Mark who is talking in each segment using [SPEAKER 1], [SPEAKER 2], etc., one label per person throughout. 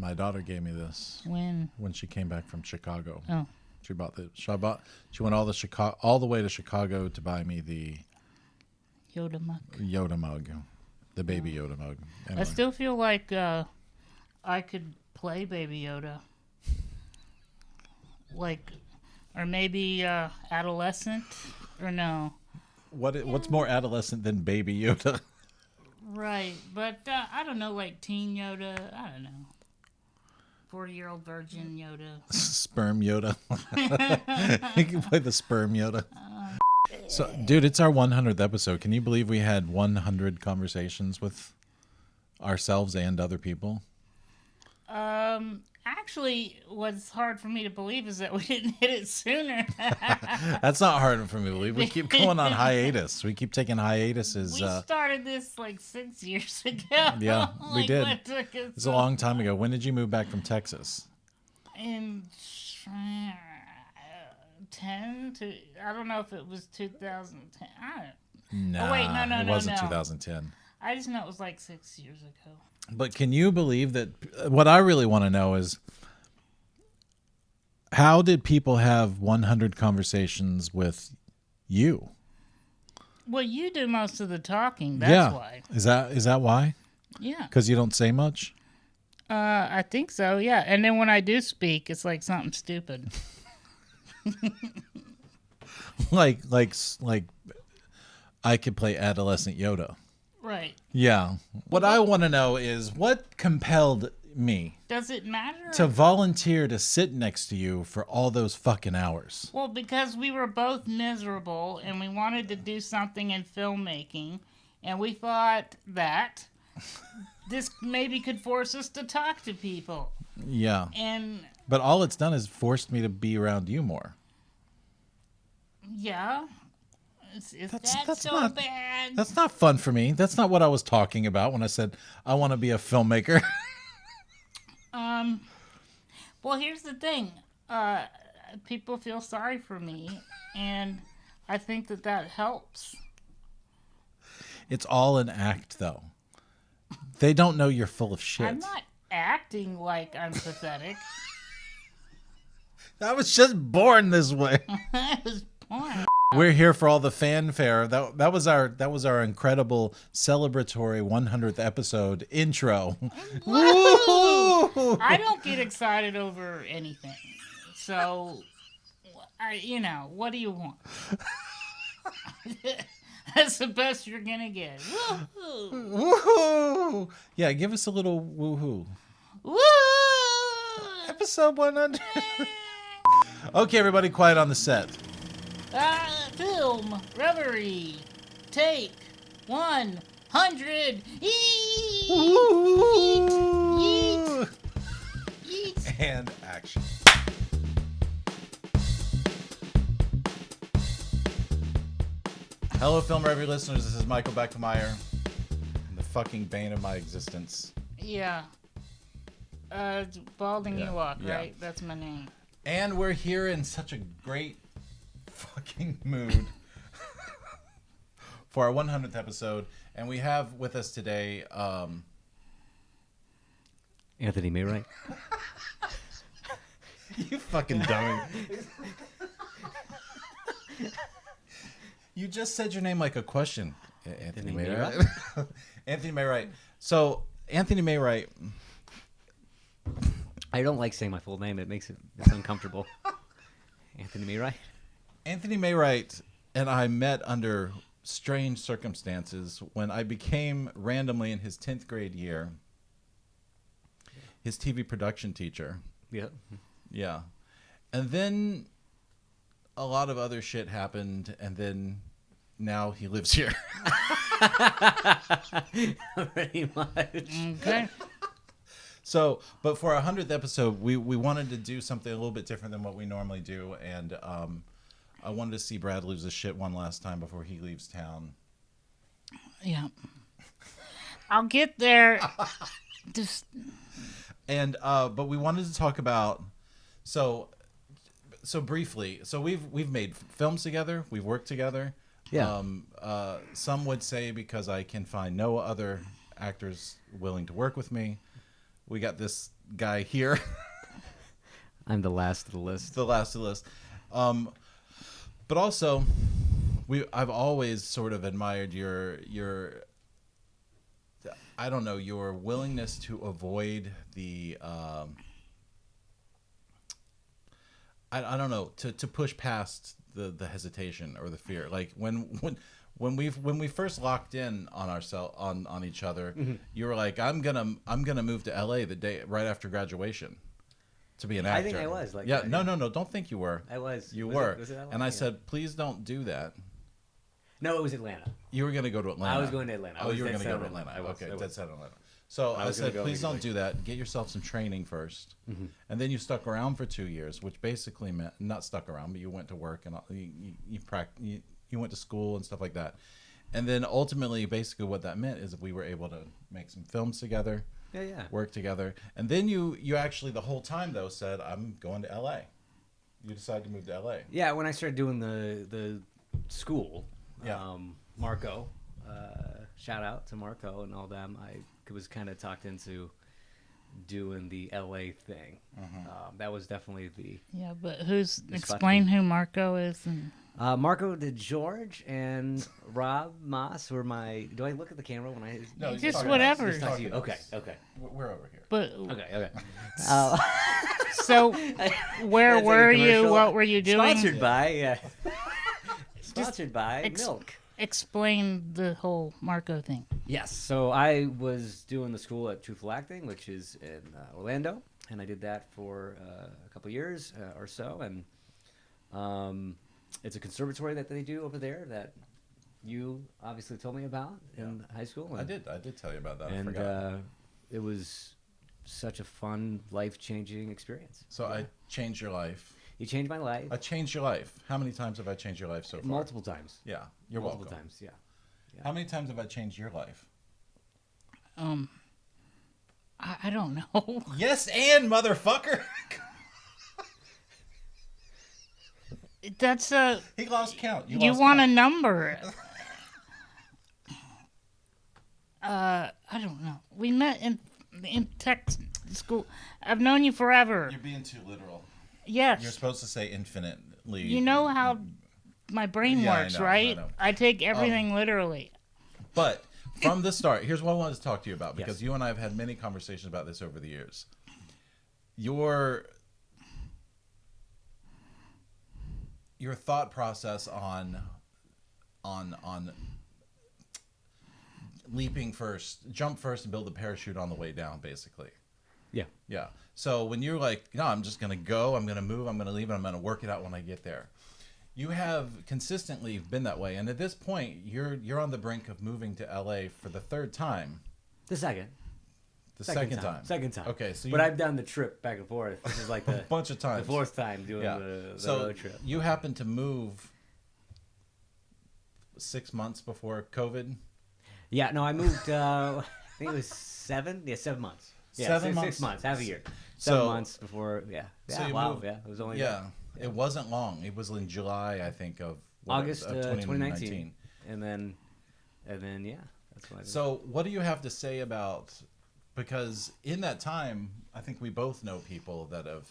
[SPEAKER 1] My daughter gave me this
[SPEAKER 2] When
[SPEAKER 1] she came back from Chicago.
[SPEAKER 2] Oh,
[SPEAKER 1] She went all the way to Chicago to buy me the
[SPEAKER 2] Yoda mug.
[SPEAKER 1] Yoda mug, the baby Yoda mug. Anyway.
[SPEAKER 2] I still feel like I could play Baby Yoda. Like, or maybe adolescent, or no.
[SPEAKER 1] What's more adolescent than baby Yoda?
[SPEAKER 2] Right, but I don't know, like teen Yoda. I don't know. 40-year-old virgin Yoda.
[SPEAKER 1] Sperm Yoda. You can play the sperm Yoda. So, dude, it's our 100th episode. Can you believe we had 100 conversations with ourselves and other people?
[SPEAKER 2] Actually, what's hard for me to believe is that we didn't hit it sooner.
[SPEAKER 1] That's not hard for me to believe. We keep going on hiatus. We keep taking hiatuses.
[SPEAKER 2] We started this like 6 years ago.
[SPEAKER 1] Yeah, we did.
[SPEAKER 2] What took us
[SPEAKER 1] It's a long time ago. When did you move back from Texas?
[SPEAKER 2] In 10 to, I don't know if it was 2010.
[SPEAKER 1] No,
[SPEAKER 2] wait, no,
[SPEAKER 1] it wasn't
[SPEAKER 2] no.
[SPEAKER 1] 2010.
[SPEAKER 2] I just know it was like 6 years ago.
[SPEAKER 1] But can you believe that? What I really want to know is, how did people have 100 conversations with you?
[SPEAKER 2] Well, you do most of the talking. That's why.
[SPEAKER 1] Is that why?
[SPEAKER 2] Yeah.
[SPEAKER 1] Because you don't say much?
[SPEAKER 2] I think so, yeah. And then when I do speak, it's like something stupid.
[SPEAKER 1] like I could play adolescent Yoda.
[SPEAKER 2] Right.
[SPEAKER 1] Yeah. What I want to know is, what compelled me
[SPEAKER 2] Does it matter?
[SPEAKER 1] to volunteer to sit next to you for all those fucking hours?
[SPEAKER 2] Well, because we were both miserable and we wanted to do something in filmmaking, and we thought that this maybe could force us to talk to people.
[SPEAKER 1] Yeah. But all it's done is forced me to be around you more.
[SPEAKER 2] Yeah. Is that so
[SPEAKER 1] not,
[SPEAKER 2] bad?
[SPEAKER 1] That's not fun for me. That's not what I was talking about when I said I want to be a filmmaker.
[SPEAKER 2] Well, here's the thing. People feel sorry for me, and I think that helps.
[SPEAKER 1] It's all an act, though. They don't know you're full of shit.
[SPEAKER 2] I'm not acting like I'm pathetic.
[SPEAKER 1] I was just born this way.
[SPEAKER 2] I was born.
[SPEAKER 1] We're here for all the fanfare. That was our incredible celebratory 100th episode intro. Woo!
[SPEAKER 2] I don't get excited over anything. So, what do you want? That's the best you're gonna get. Woohoo!
[SPEAKER 1] Woohoo! Yeah, give us a little woohoo.
[SPEAKER 2] Woo!
[SPEAKER 1] Episode 100. Okay, everybody, quiet on the set.
[SPEAKER 2] Film Reverie. Take 100. Eat! Eat! Eat!
[SPEAKER 1] And action. Hello, FilmReverie listeners. This is Michael Beckmeyer, the fucking bane of my existence.
[SPEAKER 2] Yeah. Balding Ewok,
[SPEAKER 1] yeah.
[SPEAKER 2] right? That's my name.
[SPEAKER 1] And we're here in such a great fucking mood for our 100th episode. And we have with us today
[SPEAKER 3] Anthony Maywright.
[SPEAKER 1] You fucking dummy. You just said your name like a question. Anthony Maywright. Anthony Maywright. So, Anthony Maywright.
[SPEAKER 3] I don't like saying my full name. It's uncomfortable. Anthony Maywright.
[SPEAKER 1] Anthony Maywright and I met under strange circumstances when I became randomly in his 10th grade year his TV production teacher.
[SPEAKER 3] Yeah.
[SPEAKER 1] Yeah. And then a lot of other shit happened, and then now he lives here.
[SPEAKER 3] Pretty much.
[SPEAKER 2] Okay.
[SPEAKER 1] So, but for our 100th episode, we wanted to do something a little bit different than what we normally do, and I wanted to see Brad lose his shit one last time before he leaves town.
[SPEAKER 2] Yeah. I'll get there. Just.
[SPEAKER 1] And but we wanted to talk about so briefly. So we've made films together. We've worked together.
[SPEAKER 3] Yeah.
[SPEAKER 1] Some would say because I can find no other actors willing to work with me. We got this guy here.
[SPEAKER 3] I'm the last of the list.
[SPEAKER 1] The last of the list. But also, I've always sort of admired your I don't know, your willingness to avoid the I don't know, to push past the hesitation or the fear. Like when we first locked in on on each other, you were like, I'm gonna move to LA the day right after graduation to be an actor.
[SPEAKER 3] I think I was like,
[SPEAKER 1] yeah,
[SPEAKER 3] that,
[SPEAKER 1] no, don't think you were.
[SPEAKER 3] I was.
[SPEAKER 1] You
[SPEAKER 3] was
[SPEAKER 1] were.
[SPEAKER 3] It LA?
[SPEAKER 1] And I said, please don't do that.
[SPEAKER 3] No, it was Atlanta.
[SPEAKER 1] You were going to go to Atlanta.
[SPEAKER 3] I was going to Atlanta.
[SPEAKER 1] Oh, you were going to go to Atlanta. Okay, that's Atlanta. So I said, please don't do that. Get yourself some training first. And then you stuck around for 2 years, which basically meant, not stuck around, but you went to work and you went to school and stuff like that. And then ultimately, basically what that meant is we were able to make some films together, work together. And then you actually, the whole time though, said, I'm going to LA. You decided to move to LA.
[SPEAKER 3] Yeah, when I started doing the school, Marco, shout out to Marco and all them, I was kind of talked into doing the LA thing. That was definitely the...
[SPEAKER 2] Yeah, but explain who Marco is. And
[SPEAKER 3] Marco DeGeorge and Rob Moss were my... Do I look at the camera when I...
[SPEAKER 2] No, just whatever.
[SPEAKER 3] Just talk to you. Okay.
[SPEAKER 1] We're over here.
[SPEAKER 2] But
[SPEAKER 3] Okay.
[SPEAKER 2] So, where were you? What were you doing?
[SPEAKER 3] Sponsored by Milk.
[SPEAKER 2] Explain the whole Marco thing.
[SPEAKER 3] Yes. So I was doing the school at Truthful Acting, which is in Orlando, and I did that for a couple years or so. And it's a conservatory that they do over there that you obviously told me about in high school.
[SPEAKER 1] And I did tell you about that.
[SPEAKER 3] And
[SPEAKER 1] I forgot.
[SPEAKER 3] it was such a fun, life-changing experience.
[SPEAKER 1] So I changed your life.
[SPEAKER 3] You changed my life.
[SPEAKER 1] I changed your life. How many times have I changed your life so far?
[SPEAKER 3] Multiple times.
[SPEAKER 1] Yeah, you're
[SPEAKER 3] Multiple
[SPEAKER 1] welcome.
[SPEAKER 3] times, yeah.
[SPEAKER 1] How many times have I changed your life?
[SPEAKER 2] I don't know.
[SPEAKER 1] Yes, and motherfucker.
[SPEAKER 2] That's
[SPEAKER 1] He lost count.
[SPEAKER 2] You want a number? I don't know. We met in tech school. I've known you forever.
[SPEAKER 1] You're being too literal.
[SPEAKER 2] Yes.
[SPEAKER 1] You're supposed to say infinitely.
[SPEAKER 2] You know how my brain works, right? I take everything literally.
[SPEAKER 1] But from the start, here's what I wanted to talk to you about, because you and I have had many conversations about this over the years. Your thought process on leaping first, jump first, and build a parachute on the way down, basically. Yeah. So when you're like, no, I'm just gonna go, I'm gonna move, I'm gonna leave, and I'm gonna work it out when I get there. You have consistently been that way, and at this point, you're on the brink of moving to LA for the third time.
[SPEAKER 3] The second.
[SPEAKER 1] Second time.
[SPEAKER 3] Second time.
[SPEAKER 1] Okay, so
[SPEAKER 3] but I've done the trip back and forth. This is like the
[SPEAKER 1] bunch of times.
[SPEAKER 3] The fourth time doing the road trip.
[SPEAKER 1] You happened to move 6 months before COVID.
[SPEAKER 3] Yeah, no, I moved. I think it was 7. Yeah, 7 months. Yeah,
[SPEAKER 1] 7 months.
[SPEAKER 3] 6 months, half a year.
[SPEAKER 1] So-
[SPEAKER 3] 7 months before. Yeah.
[SPEAKER 1] So
[SPEAKER 3] Yeah.
[SPEAKER 1] you
[SPEAKER 3] Wow.
[SPEAKER 1] moved-
[SPEAKER 3] Yeah. It was only.
[SPEAKER 1] Yeah, it wasn't long. It was in July, I think, of
[SPEAKER 3] August 2019. And then yeah, that's what I did.
[SPEAKER 1] So what do you have to say about, because in that time, I think we both know people that have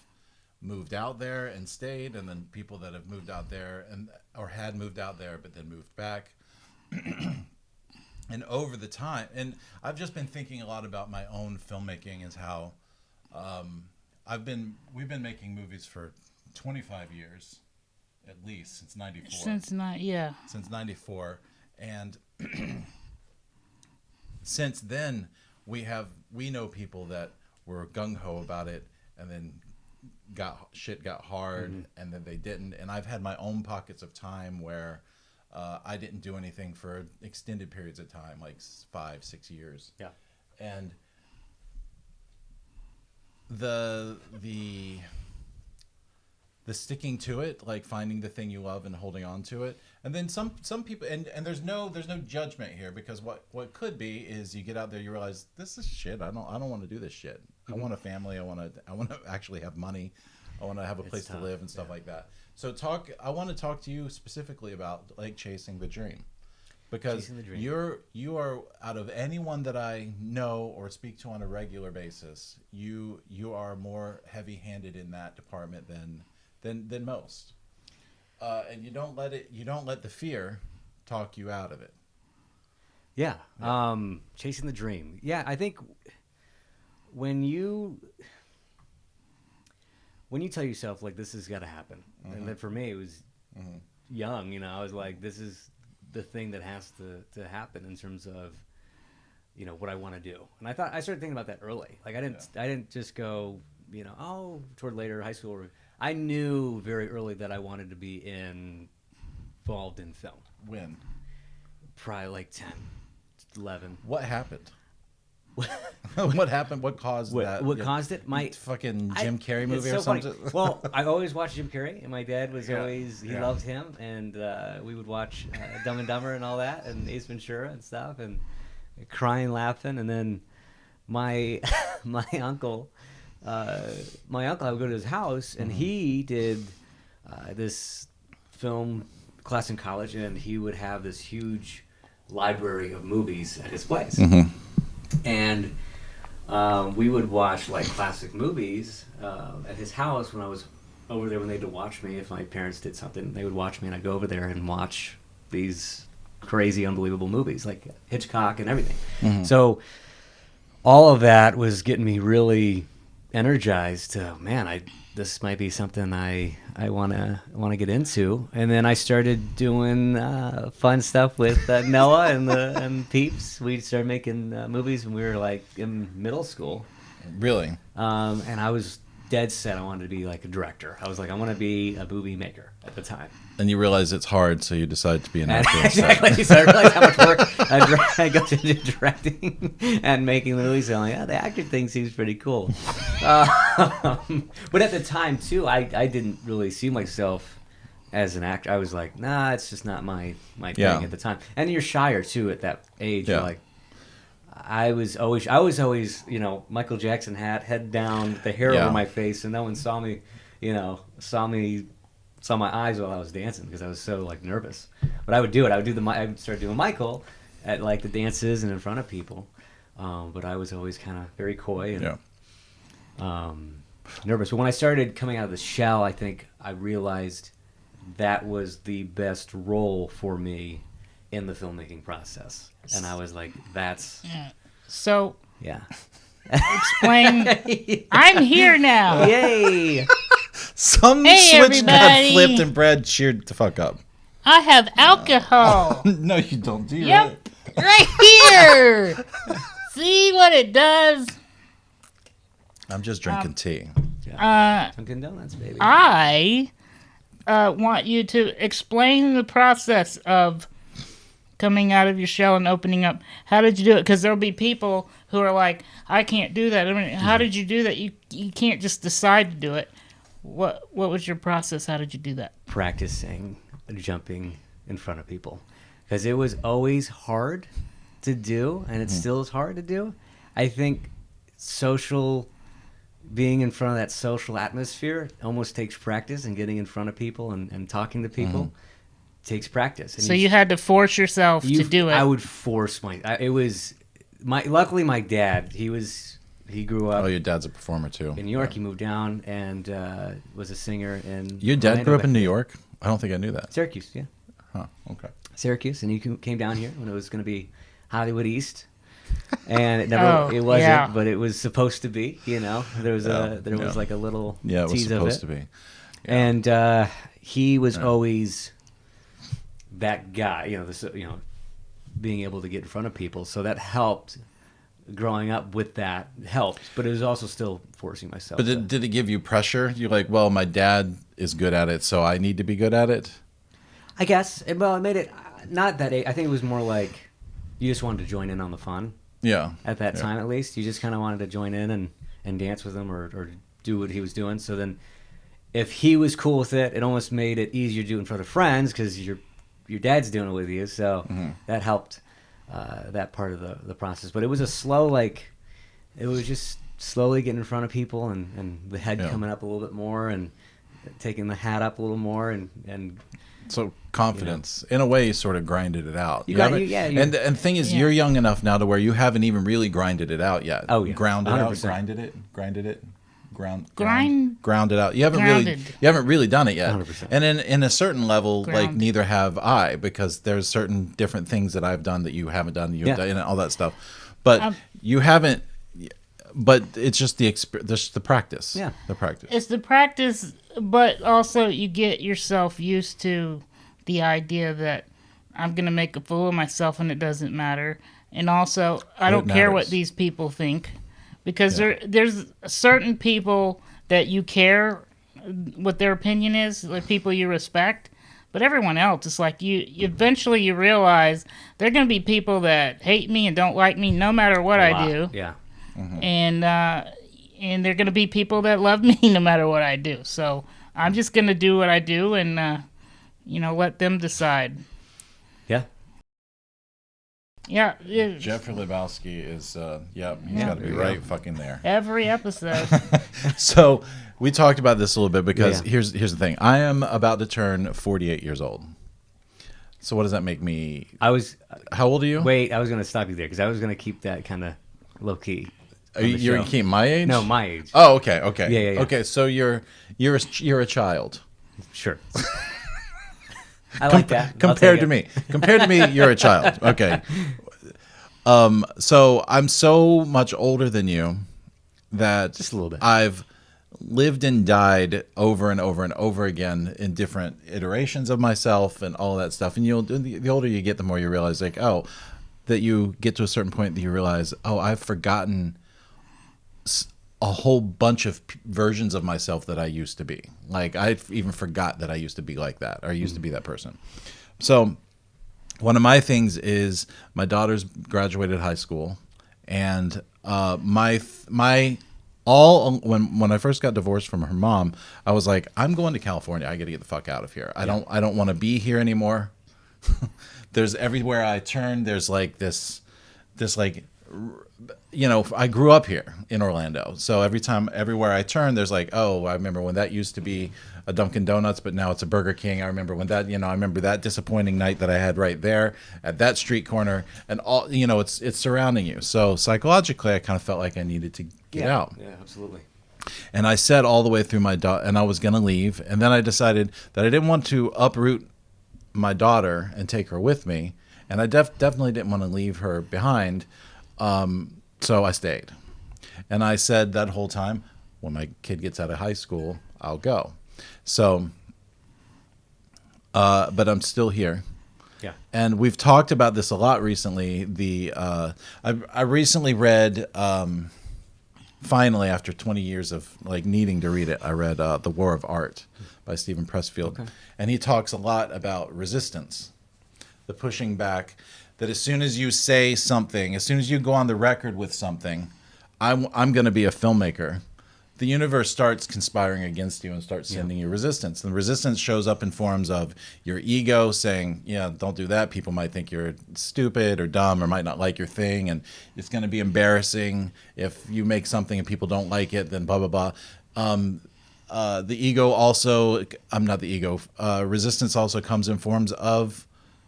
[SPEAKER 1] moved out there and stayed, and then people that have moved out there or had moved out there but then moved back. And over the time, and I've just been thinking a lot about my own filmmaking, is how we've been making movies for 25 years, at least, since 94. Since 94. And since then, we know people that were gung-ho about it, and then shit got hard, and then they didn't. And I've had my own pockets of time where I didn't do anything for extended periods of time, like 5-6 years.
[SPEAKER 3] Yeah.
[SPEAKER 1] And the sticking to it, like finding the thing you love and holding on to it. And then some people, and there's no judgment here, because what could be is you get out there, you realize this is shit. I don't want to do this shit. I want a family. I want to actually have money. I want to have a place to live and stuff like that. So I want to talk to you specifically about like chasing the dream. because
[SPEAKER 3] Chasing the dream.
[SPEAKER 1] you are, out of anyone that I know or speak to on a regular basis, you are more heavy-handed in that department than most, and you don't let the fear talk you out of it.
[SPEAKER 3] Yeah. Chasing the dream. Yeah, I think when you tell yourself like this has got to happen, and then for me it was young. I was like, this is the thing that has to happen in terms of what I want to do. And I started thinking about that early. Like I didn't just go toward later high school. I knew very early that I wanted to be involved in film.
[SPEAKER 1] When?
[SPEAKER 3] Probably like 10, 11.
[SPEAKER 1] What happened? What happened? What caused that?
[SPEAKER 3] What caused it? My
[SPEAKER 1] fucking Jim Carrey movie
[SPEAKER 3] so
[SPEAKER 1] or something?
[SPEAKER 3] Funny. Well, I always watched Jim Carrey, and my dad was he loved him, and we would watch Dumb and Dumber and all that, and Ace Ventura and stuff, and crying, laughing, and then my uncle, I would go to his house, and he did this film class in college, and he would have this huge library of movies at his place. And we would watch like classic movies at his house when I was over there when they'd watch me. If my parents did something, they would watch me, and I'd go over there and watch these crazy, unbelievable movies like Hitchcock and everything. So all of that was getting me really energized. This might be something I want to get into. And then I started doing fun stuff with Noah and Peeps. We started making movies when we were like in middle school.
[SPEAKER 1] Really?
[SPEAKER 3] And I was dead set I wanted to be like a director. I was like, I want to be a movie maker at the time.
[SPEAKER 1] And you realize it's hard, so you decide to be an actor instead.
[SPEAKER 3] Exactly. So I realized how much work I go to directing and making movies. So I'm like, the actor thing seems pretty cool. But at the time, too, I didn't really see myself as an actor. I was like, nah, it's just not my thing at the time. And you're shyer, too, at that age.
[SPEAKER 1] Yeah.
[SPEAKER 3] Like, I was always, Michael Jackson hat, head down, the hair over my face, and no one saw me, saw my eyes while I was dancing because I was so like nervous. But I would do it. I would start doing Michael at like the dances and in front of people. But I was always kind of very coy and nervous. But when I started coming out of the shell, I think I realized that was the best role for me in the filmmaking process. And I was like, that's...
[SPEAKER 2] So...
[SPEAKER 3] Yeah.
[SPEAKER 2] Explain. I'm here now.
[SPEAKER 3] Yay!
[SPEAKER 1] Some
[SPEAKER 2] Hey,
[SPEAKER 1] switch
[SPEAKER 2] everybody.
[SPEAKER 1] got flipped and Brad cheered the fuck up.
[SPEAKER 2] I have alcohol.
[SPEAKER 1] No, you don't. Do you?
[SPEAKER 2] Yep. Right here. See what it does?
[SPEAKER 1] I'm just drinking tea.
[SPEAKER 3] Dunkin' Donuts, baby.
[SPEAKER 2] I want you to explain the process of coming out of your shell and opening up. How did you do it? Because there'll be people who are like, I can't do that. I mean, how did you do that? You can't just decide to do it. What was your process? How did you do that?
[SPEAKER 3] Practicing jumping in front of people. Because it was always hard to do, and it still is hard to do. I think being in front of that social atmosphere almost takes practice, and getting in front of people and talking to people takes practice. And
[SPEAKER 2] So you had to force yourself to do it.
[SPEAKER 3] I would force luckily my dad, he grew up.
[SPEAKER 1] Oh, your dad's a performer too.
[SPEAKER 3] In New York. He moved down and was a singer in
[SPEAKER 1] Your dad
[SPEAKER 3] Orlando
[SPEAKER 1] grew up
[SPEAKER 3] back
[SPEAKER 1] in New
[SPEAKER 3] then.
[SPEAKER 1] York? I don't think I knew that.
[SPEAKER 3] Syracuse, yeah.
[SPEAKER 1] Huh, okay.
[SPEAKER 3] Syracuse, and he came down here when it was going to be Hollywood East. And it wasn't,
[SPEAKER 2] yeah.
[SPEAKER 3] but it was supposed to be, There was like a little
[SPEAKER 1] Yeah, it was
[SPEAKER 3] tease
[SPEAKER 1] supposed
[SPEAKER 3] of
[SPEAKER 1] to
[SPEAKER 3] it.
[SPEAKER 1] be.
[SPEAKER 3] And he was always that guy, being able to get in front of people. So that helped. Growing up with that helped, but it was also still forcing myself.
[SPEAKER 1] But did it give you pressure? You're like, well, my dad is good at it, so I need to be good at it?
[SPEAKER 3] I guess. Well, it made it not that. I think it was more like you just wanted to join in on the fun.
[SPEAKER 1] Yeah.
[SPEAKER 3] At that time, at least, you just kind of wanted to join in and dance with him or do what he was doing. So then, if he was cool with it, it almost made it easier to do in front of friends because your dad's doing it with you. So that helped that part of the process. But it was a slow, it was just slowly getting in front of people and the head coming up a little bit more and taking the hat up a little more and
[SPEAKER 1] So confidence, in a way, you sort of grinded it out.
[SPEAKER 3] You got-
[SPEAKER 1] haven't-
[SPEAKER 3] yeah, you-
[SPEAKER 1] and the thing is,
[SPEAKER 2] Yeah.
[SPEAKER 1] you're young enough now to where you haven't even really grinded it out yet.
[SPEAKER 3] Oh, yeah.
[SPEAKER 1] Ground it out,
[SPEAKER 3] 100%.
[SPEAKER 1] grinded it, ground
[SPEAKER 2] Ground
[SPEAKER 1] it out. You haven't
[SPEAKER 2] grounded.
[SPEAKER 1] really done it yet.
[SPEAKER 3] 100%.
[SPEAKER 1] And in a certain level, like
[SPEAKER 2] Grounded.
[SPEAKER 1] neither have I, because there's certain different things that I've done that you haven't done, you've
[SPEAKER 3] Yeah.
[SPEAKER 1] done, and all that stuff. But you haven't. But it's just the practice.
[SPEAKER 3] Yeah.
[SPEAKER 1] The practice.
[SPEAKER 2] It's the practice, but also you get yourself used to the idea that I'm going to make a fool of myself and it doesn't matter. And also, I don't care what
[SPEAKER 1] matters.
[SPEAKER 2] these people think, because there's certain people that you care what their opinion is, like people you respect. But everyone else, it's like you eventually you realize there are going to be people that hate me and don't like me no matter what
[SPEAKER 3] a
[SPEAKER 2] I
[SPEAKER 3] lot.
[SPEAKER 2] do.
[SPEAKER 3] Yeah.
[SPEAKER 2] And there are going to be people that love me no matter what I do. So I'm just going to do what I do and, let them decide.
[SPEAKER 3] Yeah.
[SPEAKER 2] Yeah,
[SPEAKER 1] Jeffrey Lebowski is, he's got to be
[SPEAKER 3] There you
[SPEAKER 1] right
[SPEAKER 3] go.
[SPEAKER 1] fucking there.
[SPEAKER 2] every episode.
[SPEAKER 1] So we talked about this a little bit because
[SPEAKER 3] Yeah.
[SPEAKER 1] here's the thing. I am about to turn 48 years old. So what does that make me?
[SPEAKER 3] I was
[SPEAKER 1] How old are you?
[SPEAKER 3] wait. I was going to stop you there because I was going to keep that kind of low key.
[SPEAKER 1] Are you, you're gonna keep my age?
[SPEAKER 3] No, my age.
[SPEAKER 1] Oh, okay.
[SPEAKER 3] Yeah.
[SPEAKER 1] Okay, so you're a child.
[SPEAKER 3] Sure. I like that. I'll
[SPEAKER 1] Compared to
[SPEAKER 3] take it.
[SPEAKER 1] me. Compared to me, you're a child. Okay. So I'm so much older than you that
[SPEAKER 3] Just a little bit.
[SPEAKER 1] I've lived and died over and over and over again in different iterations of myself and all that stuff. And the older you get, the more you realize, like, that you get to a certain point that you realize, I've forgotten a whole bunch of versions of myself that I used to be. Like, I even forgot that I used to be like that, or I used to be that person. So one of my things is my daughter's graduated high school, and when I first got divorced from her mom, I was like, I'm going to California. I got to get the fuck out of here. I don't want to be here anymore. There's everywhere I turn, there's like this like, I grew up here in Orlando. So everywhere I turn, there's like, I remember when that used to be a Dunkin' Donuts, but now it's a Burger King. I remember when that, I remember that disappointing night that I had right there at that street corner, and all, it's surrounding you. So psychologically, I kind of felt like I needed to get out.
[SPEAKER 3] Yeah, absolutely.
[SPEAKER 1] And I said all the way through and I was going to leave. And then I decided that I didn't want to uproot my daughter and take her with me. And I definitely didn't want to leave her behind. So I stayed. And I said that whole time, when my kid gets out of high school, I'll go. So, but I'm still here.
[SPEAKER 3] Yeah.
[SPEAKER 1] And we've talked about this a lot recently. I recently read, finally, after 20 years of like needing to read it, I read The War of Art by Stephen Pressfield. Okay. And he talks a lot about resistance, the pushing back, that as soon as you say something, as soon as you go on the record with something, I'm going to be a filmmaker, the universe starts conspiring against you and starts sending you resistance. And resistance shows up in forms of your ego saying, don't do that. People might think you're stupid or dumb or might not like your thing. And it's going to be embarrassing if you make something and people don't like it, then blah, blah, blah. The ego also, I'm not the ego, resistance also comes in forms of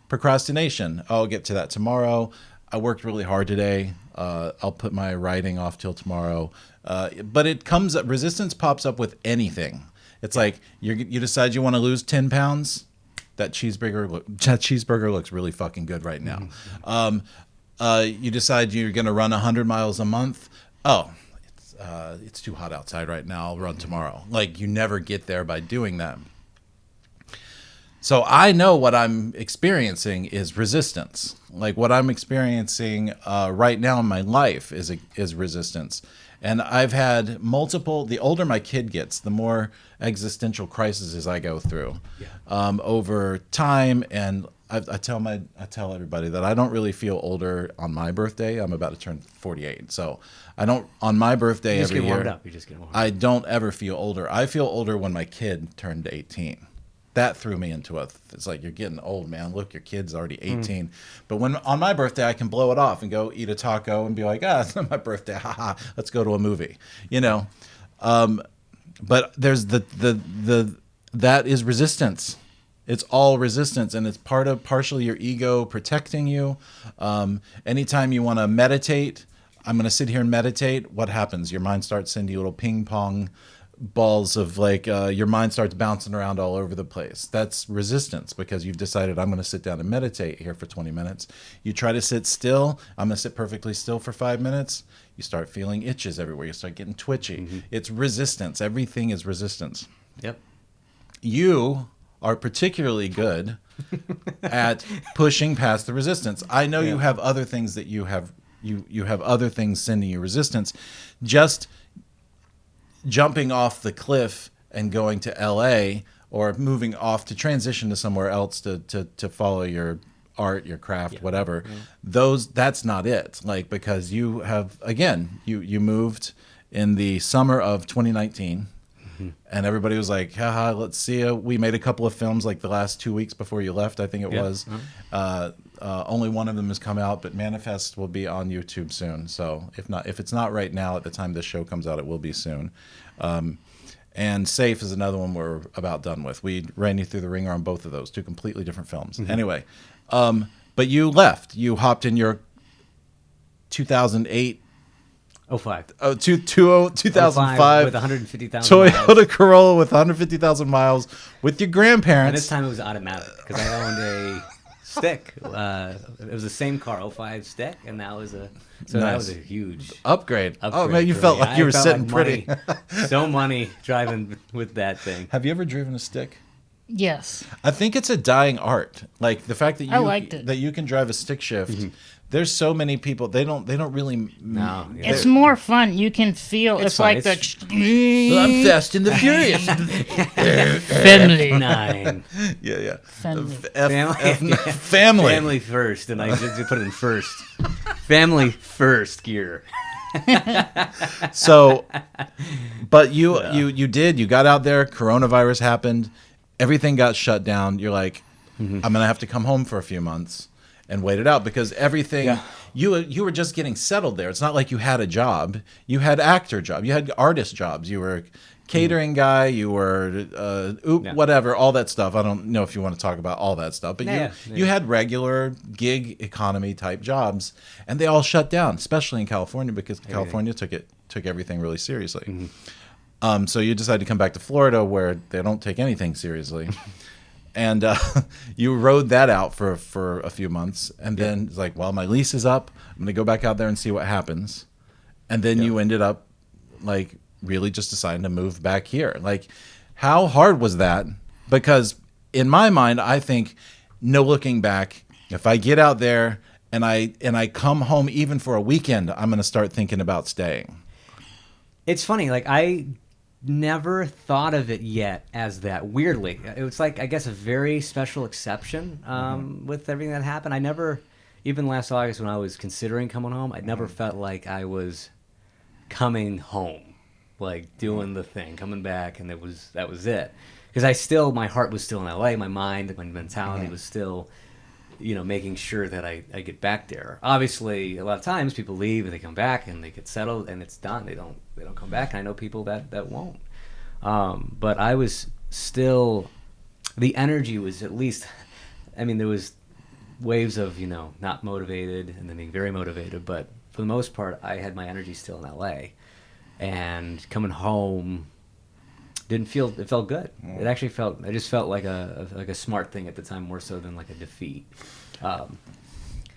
[SPEAKER 1] procrastination. I'll get to that tomorrow. I worked really hard today. I'll put my writing off till tomorrow. But resistance pops up with anything. It's like you decide you want to lose 10 pounds. That cheeseburger looks really fucking good right now. You decide you're going to run 100 miles a month. It's too hot outside right now. I'll run tomorrow. Like, you never get there by doing that. So I know what I'm experiencing is resistance. Like, what I'm experiencing right now in my life is resistance. And I've had multiple. The older my kid gets, the more existential crises I go through over time. And I tell everybody that I don't really feel older on my birthday. I'm about to turn 48, so I don't on my birthday every year.
[SPEAKER 3] You just get warmed up.
[SPEAKER 1] I don't ever feel older. I feel older when my kid turned 18. That threw me into it's like, you're getting old, man. Look, your kid's already 18. But when on my birthday, I can blow it off and go eat a taco and be like, it's not my birthday. Let's go to a movie, But there's the that is resistance. It's all resistance, and it's partially your ego protecting you. Anytime you want to meditate, I'm going to sit here and meditate. What happens? Your mind starts sending you little ping pong balls of your mind starts bouncing around all over the place. That's resistance, because you've decided, I'm going to sit down and meditate here for 20 minutes. You try to sit still. I'm going to sit perfectly still for 5 minutes. You start feeling itches everywhere. You start getting twitchy. Mm-hmm. It's resistance. Everything is resistance.
[SPEAKER 3] Yep.
[SPEAKER 1] You are particularly good at pushing past the resistance. I know you have other things that you have other things sending you resistance. Just jumping off the cliff and going to LA, or moving off to transition to somewhere else to follow your art, your craft, whatever. Yeah. That's not it. Like, because you have, again, you moved in the summer of 2019. And everybody was like, haha, let's see you. We made a couple of films like the last 2 weeks before you left, I think it was. Only one of them has come out, but Manifest will be on YouTube soon. So if it's not right now, at the time this show comes out, it will be soon. And Safe is another one we're about done with. We ran you through the ringer on both of those, 2 completely different films. Mm-hmm. Anyway, but you left. You hopped in your 2008
[SPEAKER 3] 05.
[SPEAKER 1] 2005
[SPEAKER 3] with 150,000
[SPEAKER 1] Toyota
[SPEAKER 3] miles.
[SPEAKER 1] Corolla with 150,000 miles with your grandparents.
[SPEAKER 3] And this time it was automatic, because I owned a stick. It was the same car, 05 stick, and that was that was a huge
[SPEAKER 1] upgrade. Oh man, you felt like you were sitting pretty.
[SPEAKER 3] So money driving with that thing.
[SPEAKER 1] Have you ever driven a stick?
[SPEAKER 2] Yes.
[SPEAKER 1] I think it's a dying art. Like the fact that
[SPEAKER 2] I liked it.
[SPEAKER 1] that you can drive a stick shift. Mm-hmm. There's so many people, they don't really.
[SPEAKER 3] No, yeah.
[SPEAKER 2] It's more fun. You can feel it's
[SPEAKER 3] fun.
[SPEAKER 2] like
[SPEAKER 1] I'm Fast and the Furious.
[SPEAKER 2] Family.
[SPEAKER 3] Nine.
[SPEAKER 1] Yeah.
[SPEAKER 3] Family. Family first, and I just put it in first. Family first gear.
[SPEAKER 1] So, but you got out there. Coronavirus happened. Everything got shut down. You're like, I'm gonna have to come home for a few months and wait it out, because everything you were just getting settled there. It's not like you had a job. You had actor job. You had artist jobs. You were a catering guy. You were whatever, all that stuff. I don't know if you want to talk about all that stuff, but you had regular gig economy type jobs, and they all shut down, especially in California, because California took everything really seriously. Mm-hmm. So you decided to come back to Florida, where they don't take anything seriously. And you rode that out for a few months, and then it's like, well, my lease is up. I'm going to go back out there and see what happens. And then you ended up like really just deciding to move back here. Like, how hard was that? Because in my mind, I think, no looking back, if I get out there and I come home even for a weekend, I'm going to start thinking about staying.
[SPEAKER 3] It's funny, like I never thought of it yet as that. Weirdly, it was like, I guess, a very special exception with everything that happened. I never, even last August when I was considering coming home, I never felt like I was coming home, like doing the thing, coming back, and that was it. Because my heart was still in LA, my mind, my mentality was still, making sure that I get back there. Obviously, a lot of times people leave and they come back and they get settled and it's done. They don't come back, and I know people that won't. But I was still, the energy was at least, there was waves of, not motivated and then being very motivated, but for the most part, I had my energy still in LA, and coming home it felt good. It actually I just felt like a smart thing at the time, more so than like a defeat.
[SPEAKER 1] And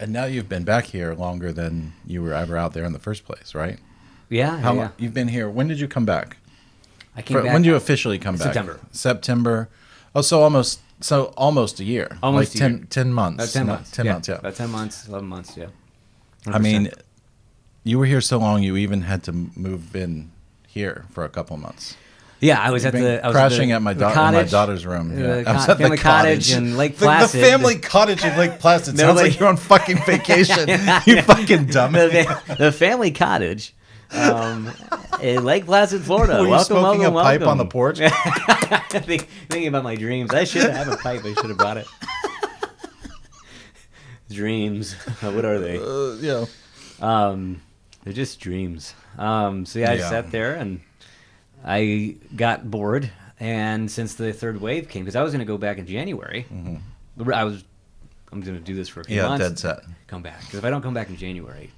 [SPEAKER 1] now you've been back here longer than you were ever out there in the first place, right?
[SPEAKER 3] Yeah.
[SPEAKER 1] How long you've been here? When did you come back?
[SPEAKER 3] I came back.
[SPEAKER 1] When did you officially come back? September. Oh, so almost a year.
[SPEAKER 3] Almost
[SPEAKER 1] like 10 months.
[SPEAKER 3] 10 months.
[SPEAKER 1] 10 months, yeah.
[SPEAKER 3] About 10 months, 11 months, yeah. 100%.
[SPEAKER 1] I mean, you were here so long, you even had to move in here for a couple months.
[SPEAKER 3] Yeah, I was
[SPEAKER 1] crashing at my daughter's room.
[SPEAKER 3] Yeah.
[SPEAKER 1] I was at
[SPEAKER 3] family
[SPEAKER 1] the
[SPEAKER 3] cottage in Lake Placid.
[SPEAKER 1] The family cottage in Lake Placid sounds like you're on fucking vacation. You fucking dumbass.
[SPEAKER 3] The family cottage in Lake Placid, Florida.
[SPEAKER 1] Were you smoking a pipe on the porch?
[SPEAKER 3] Thinking about my dreams. I should have a pipe. I should have brought it. Dreams. What are they? They're just dreams. I sat there and I got bored And since the third wave came, because I was going to go back in January, I'm going to do this for a few months.
[SPEAKER 1] Yeah, dead set.
[SPEAKER 3] Come back, because if I don't come back in January,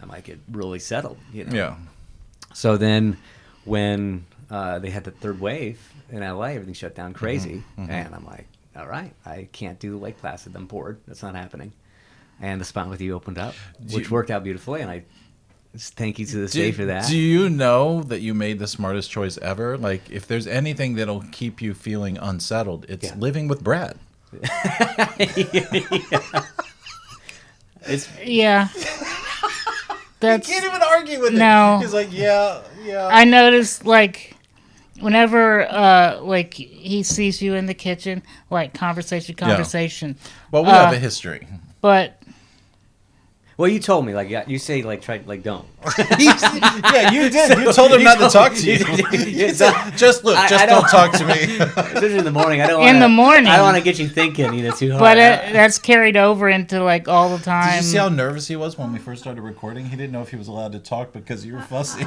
[SPEAKER 3] I might get really settled.
[SPEAKER 1] Yeah.
[SPEAKER 3] So then, when they had the third wave in LA, everything shut down crazy, and I'm like, all right, I can't do the Lake Placid. I'm bored. That's not happening. And the Spot with You opened up, which worked out beautifully, and I thank you to this day for that.
[SPEAKER 1] Do you know that you made the smartest choice ever? Like, if there's anything that'll keep you feeling unsettled, it's living with Brad.
[SPEAKER 2] Yeah. That's,
[SPEAKER 1] you can't even argue with it.
[SPEAKER 2] No.
[SPEAKER 1] He's like, yeah.
[SPEAKER 2] I noticed, like, whenever, like, he sees you in the kitchen, like, conversation.
[SPEAKER 1] Well, we have a history.
[SPEAKER 2] But...
[SPEAKER 3] Well, you told me, like, you say, like, try, like, don't.
[SPEAKER 1] Yeah, you did. You told him not to talk to you. You said, just look, don't talk to me.
[SPEAKER 3] Especially in the morning. I don't want to get you thinking, too hard.
[SPEAKER 2] But that's carried over into, like, all the time.
[SPEAKER 1] Did you see how nervous he was when we first started recording? He didn't know if he was allowed to talk because you were fussy.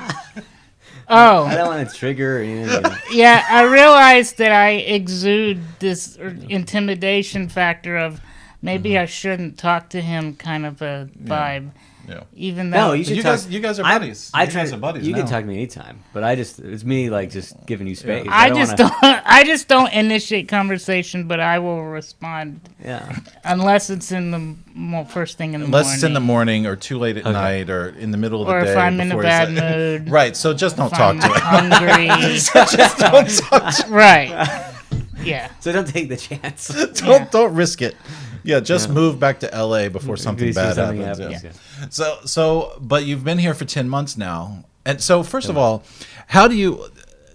[SPEAKER 2] Oh.
[SPEAKER 3] I don't want to trigger anything.
[SPEAKER 2] Yeah, I realized that I exude this intimidation factor of maybe I shouldn't talk to him kind of a vibe.
[SPEAKER 1] Yeah.
[SPEAKER 2] Even though...
[SPEAKER 3] No,
[SPEAKER 1] you guys are buddies. You guys are buddies
[SPEAKER 3] You
[SPEAKER 1] now.
[SPEAKER 3] can talk to me anytime, but it's me, like, just giving you space.
[SPEAKER 1] Yeah.
[SPEAKER 2] I just don't initiate conversation, but I will respond.
[SPEAKER 3] Yeah.
[SPEAKER 2] Unless it's in the first thing in the morning.
[SPEAKER 1] Unless it's in the morning or too late at night or in the middle of the
[SPEAKER 2] or
[SPEAKER 1] day.
[SPEAKER 2] if I'm in a bad mood.
[SPEAKER 1] Right, so just don't talk to him.
[SPEAKER 2] Hungry.
[SPEAKER 1] Just don't talk to him.
[SPEAKER 2] Right. Yeah.
[SPEAKER 3] So don't take the chance.
[SPEAKER 1] Don't risk it. Yeah, just move back to LA before something bad happens.
[SPEAKER 3] Yeah.
[SPEAKER 1] So, but you've been here for 10 months now. And so, first of all, how do you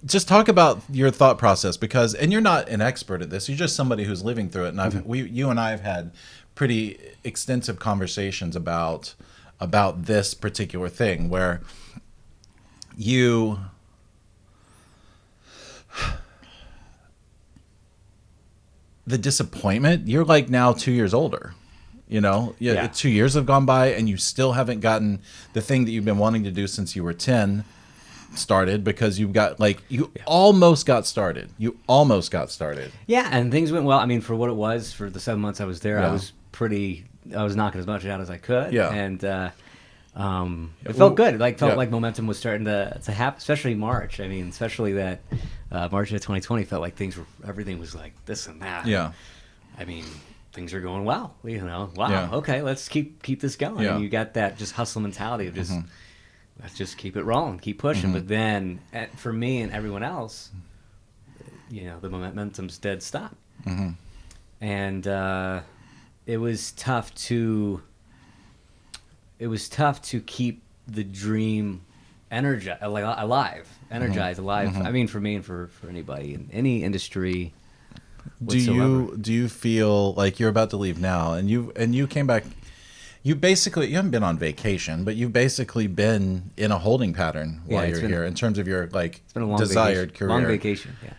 [SPEAKER 1] just talk about your thought process? Because, and you're not an expert at this, you're just somebody who's living through it. And you and I have had pretty extensive conversations about this particular thing where the disappointment, you're like now 2 years older, 2 years have gone by and you still haven't gotten the thing that you've been wanting to do since you were 10 started, because you've got almost got started. Yeah.
[SPEAKER 3] And things went well. I mean, for what it was, for the 7 months I was there, I was knocking as much out as I could.
[SPEAKER 1] Yeah.
[SPEAKER 3] And it felt good. Like like momentum was starting to happen, especially March. I mean, especially that March of 2020 felt like everything was like this and that.
[SPEAKER 1] Yeah.
[SPEAKER 3] I mean, things are going well. Wow.
[SPEAKER 1] Yeah.
[SPEAKER 3] Okay, let's keep this going.
[SPEAKER 1] Yeah.
[SPEAKER 3] And you got that just hustle mentality of just let's just keep it rolling, keep pushing. But then for me and everyone else, the momentum's dead stop. And it was tough to keep the dream energized. I mean, for me and for anybody in any industry whatsoever.
[SPEAKER 1] Do you feel like you're about to leave now, and you came back? You haven't been on vacation, but you've basically been in a holding pattern while you're here in terms of your it's
[SPEAKER 3] been a long
[SPEAKER 1] desired
[SPEAKER 3] vacation.
[SPEAKER 1] career.
[SPEAKER 3] Long vacation, yeah.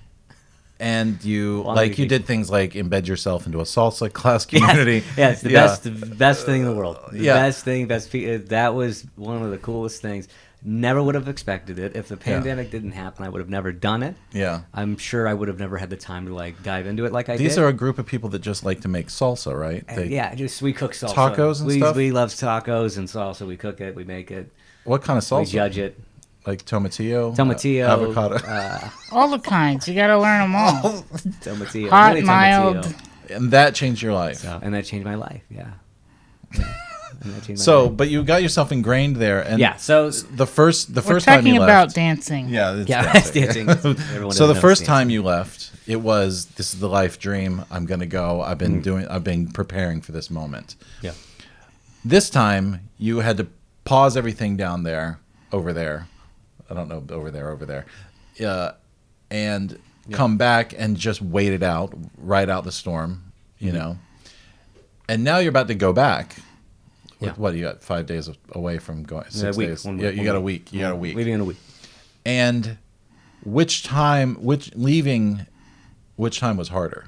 [SPEAKER 1] And you did things like embed yourself into a salsa class community.
[SPEAKER 3] Yeah, it's the best thing in the world. Best thing. That was one of the coolest things. Never would have expected it. If the pandemic didn't happen, I would have never done it.
[SPEAKER 1] Yeah.
[SPEAKER 3] I'm sure I would have never had the time to dive into it like I did.
[SPEAKER 1] These are a group of people that just like to make salsa, right?
[SPEAKER 3] We cook salsa.
[SPEAKER 1] Tacos and stuff?
[SPEAKER 3] We love tacos and salsa. We cook it. We make it.
[SPEAKER 1] What kind of salsa?
[SPEAKER 3] We judge it.
[SPEAKER 1] Like tomatillo?
[SPEAKER 3] Avocado.
[SPEAKER 2] All the kinds. You got to learn them all.
[SPEAKER 3] Tomatillo.
[SPEAKER 2] Hot, mild.
[SPEAKER 1] And that changed your life.
[SPEAKER 3] And that changed my life, yeah.
[SPEAKER 1] But you got yourself ingrained there, and
[SPEAKER 3] so
[SPEAKER 1] the first
[SPEAKER 2] We're
[SPEAKER 1] time you
[SPEAKER 2] talking
[SPEAKER 1] left,
[SPEAKER 2] about dancing.
[SPEAKER 1] it's
[SPEAKER 3] dancing.
[SPEAKER 1] So the first time you left, it was, this is the life dream. I'm going to go. I've been preparing for this moment.
[SPEAKER 3] Yeah.
[SPEAKER 1] This time you had to pause everything over there. I don't know, over there, and come back and just wait it out, ride out the storm, And now you're about to go back. What do you got? 5 days away from going? 6 days. You got a week.
[SPEAKER 3] Leaving in a week.
[SPEAKER 1] And which time was harder?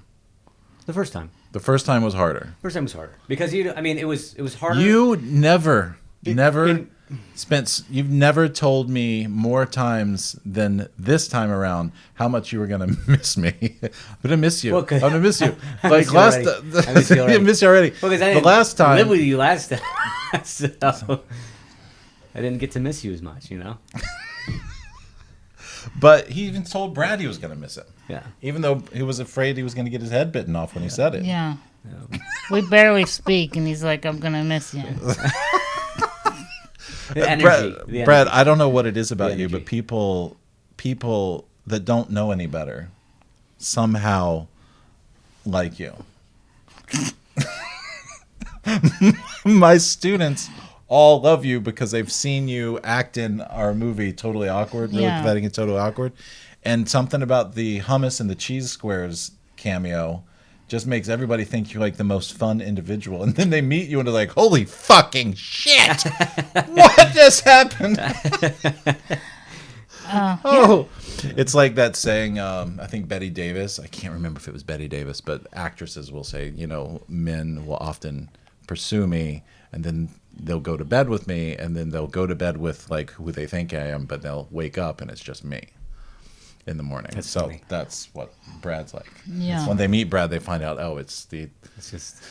[SPEAKER 3] The first time.
[SPEAKER 1] The first time was harder.
[SPEAKER 3] Because it was harder.
[SPEAKER 1] You never You've never told me more times than this time around how much you were gonna miss me. I'm gonna miss you.
[SPEAKER 3] Well,
[SPEAKER 1] I'm gonna miss you.
[SPEAKER 3] I
[SPEAKER 1] Like
[SPEAKER 3] miss you
[SPEAKER 1] last,
[SPEAKER 3] already. I miss you
[SPEAKER 1] I
[SPEAKER 3] already.
[SPEAKER 1] miss you already.
[SPEAKER 3] Well, 'cause I
[SPEAKER 1] The
[SPEAKER 3] didn't
[SPEAKER 1] last time,
[SPEAKER 3] live with you last time, so I didn't get to miss you as much, you know.
[SPEAKER 1] but he even told Brad he was gonna miss it.
[SPEAKER 3] Yeah.
[SPEAKER 1] Even though he was afraid he was gonna get his head bitten off when he said it.
[SPEAKER 2] Yeah. We barely speak, and he's like, "I'm gonna miss you."
[SPEAKER 3] The energy.
[SPEAKER 1] Brad,
[SPEAKER 3] the
[SPEAKER 1] Brad,
[SPEAKER 3] energy.
[SPEAKER 1] I don't know what it is about
[SPEAKER 3] The
[SPEAKER 1] you, but
[SPEAKER 3] energy.
[SPEAKER 1] people that don't know any better somehow like you. My students all love you because they've seen you act in our movie Totally Awkward, Really
[SPEAKER 2] Yeah.
[SPEAKER 1] Pathetic and Totally Awkward. And something about the hummus and the cheese squares cameo just makes everybody think you're like the most fun individual. And then they meet you and they're like, holy fucking shit! What just happened? It's like that saying, I think Betty Davis, I can't remember if it was Betty Davis, but actresses will say, men will often pursue me and then they'll go to bed with me and then they'll go to bed with like who they think I am, but they'll wake up and it's just me in the morning.
[SPEAKER 3] That's
[SPEAKER 1] so
[SPEAKER 3] funny.
[SPEAKER 1] That's what Brad's like.
[SPEAKER 2] Yeah.
[SPEAKER 1] When they meet Brad, they find out,
[SPEAKER 3] It's just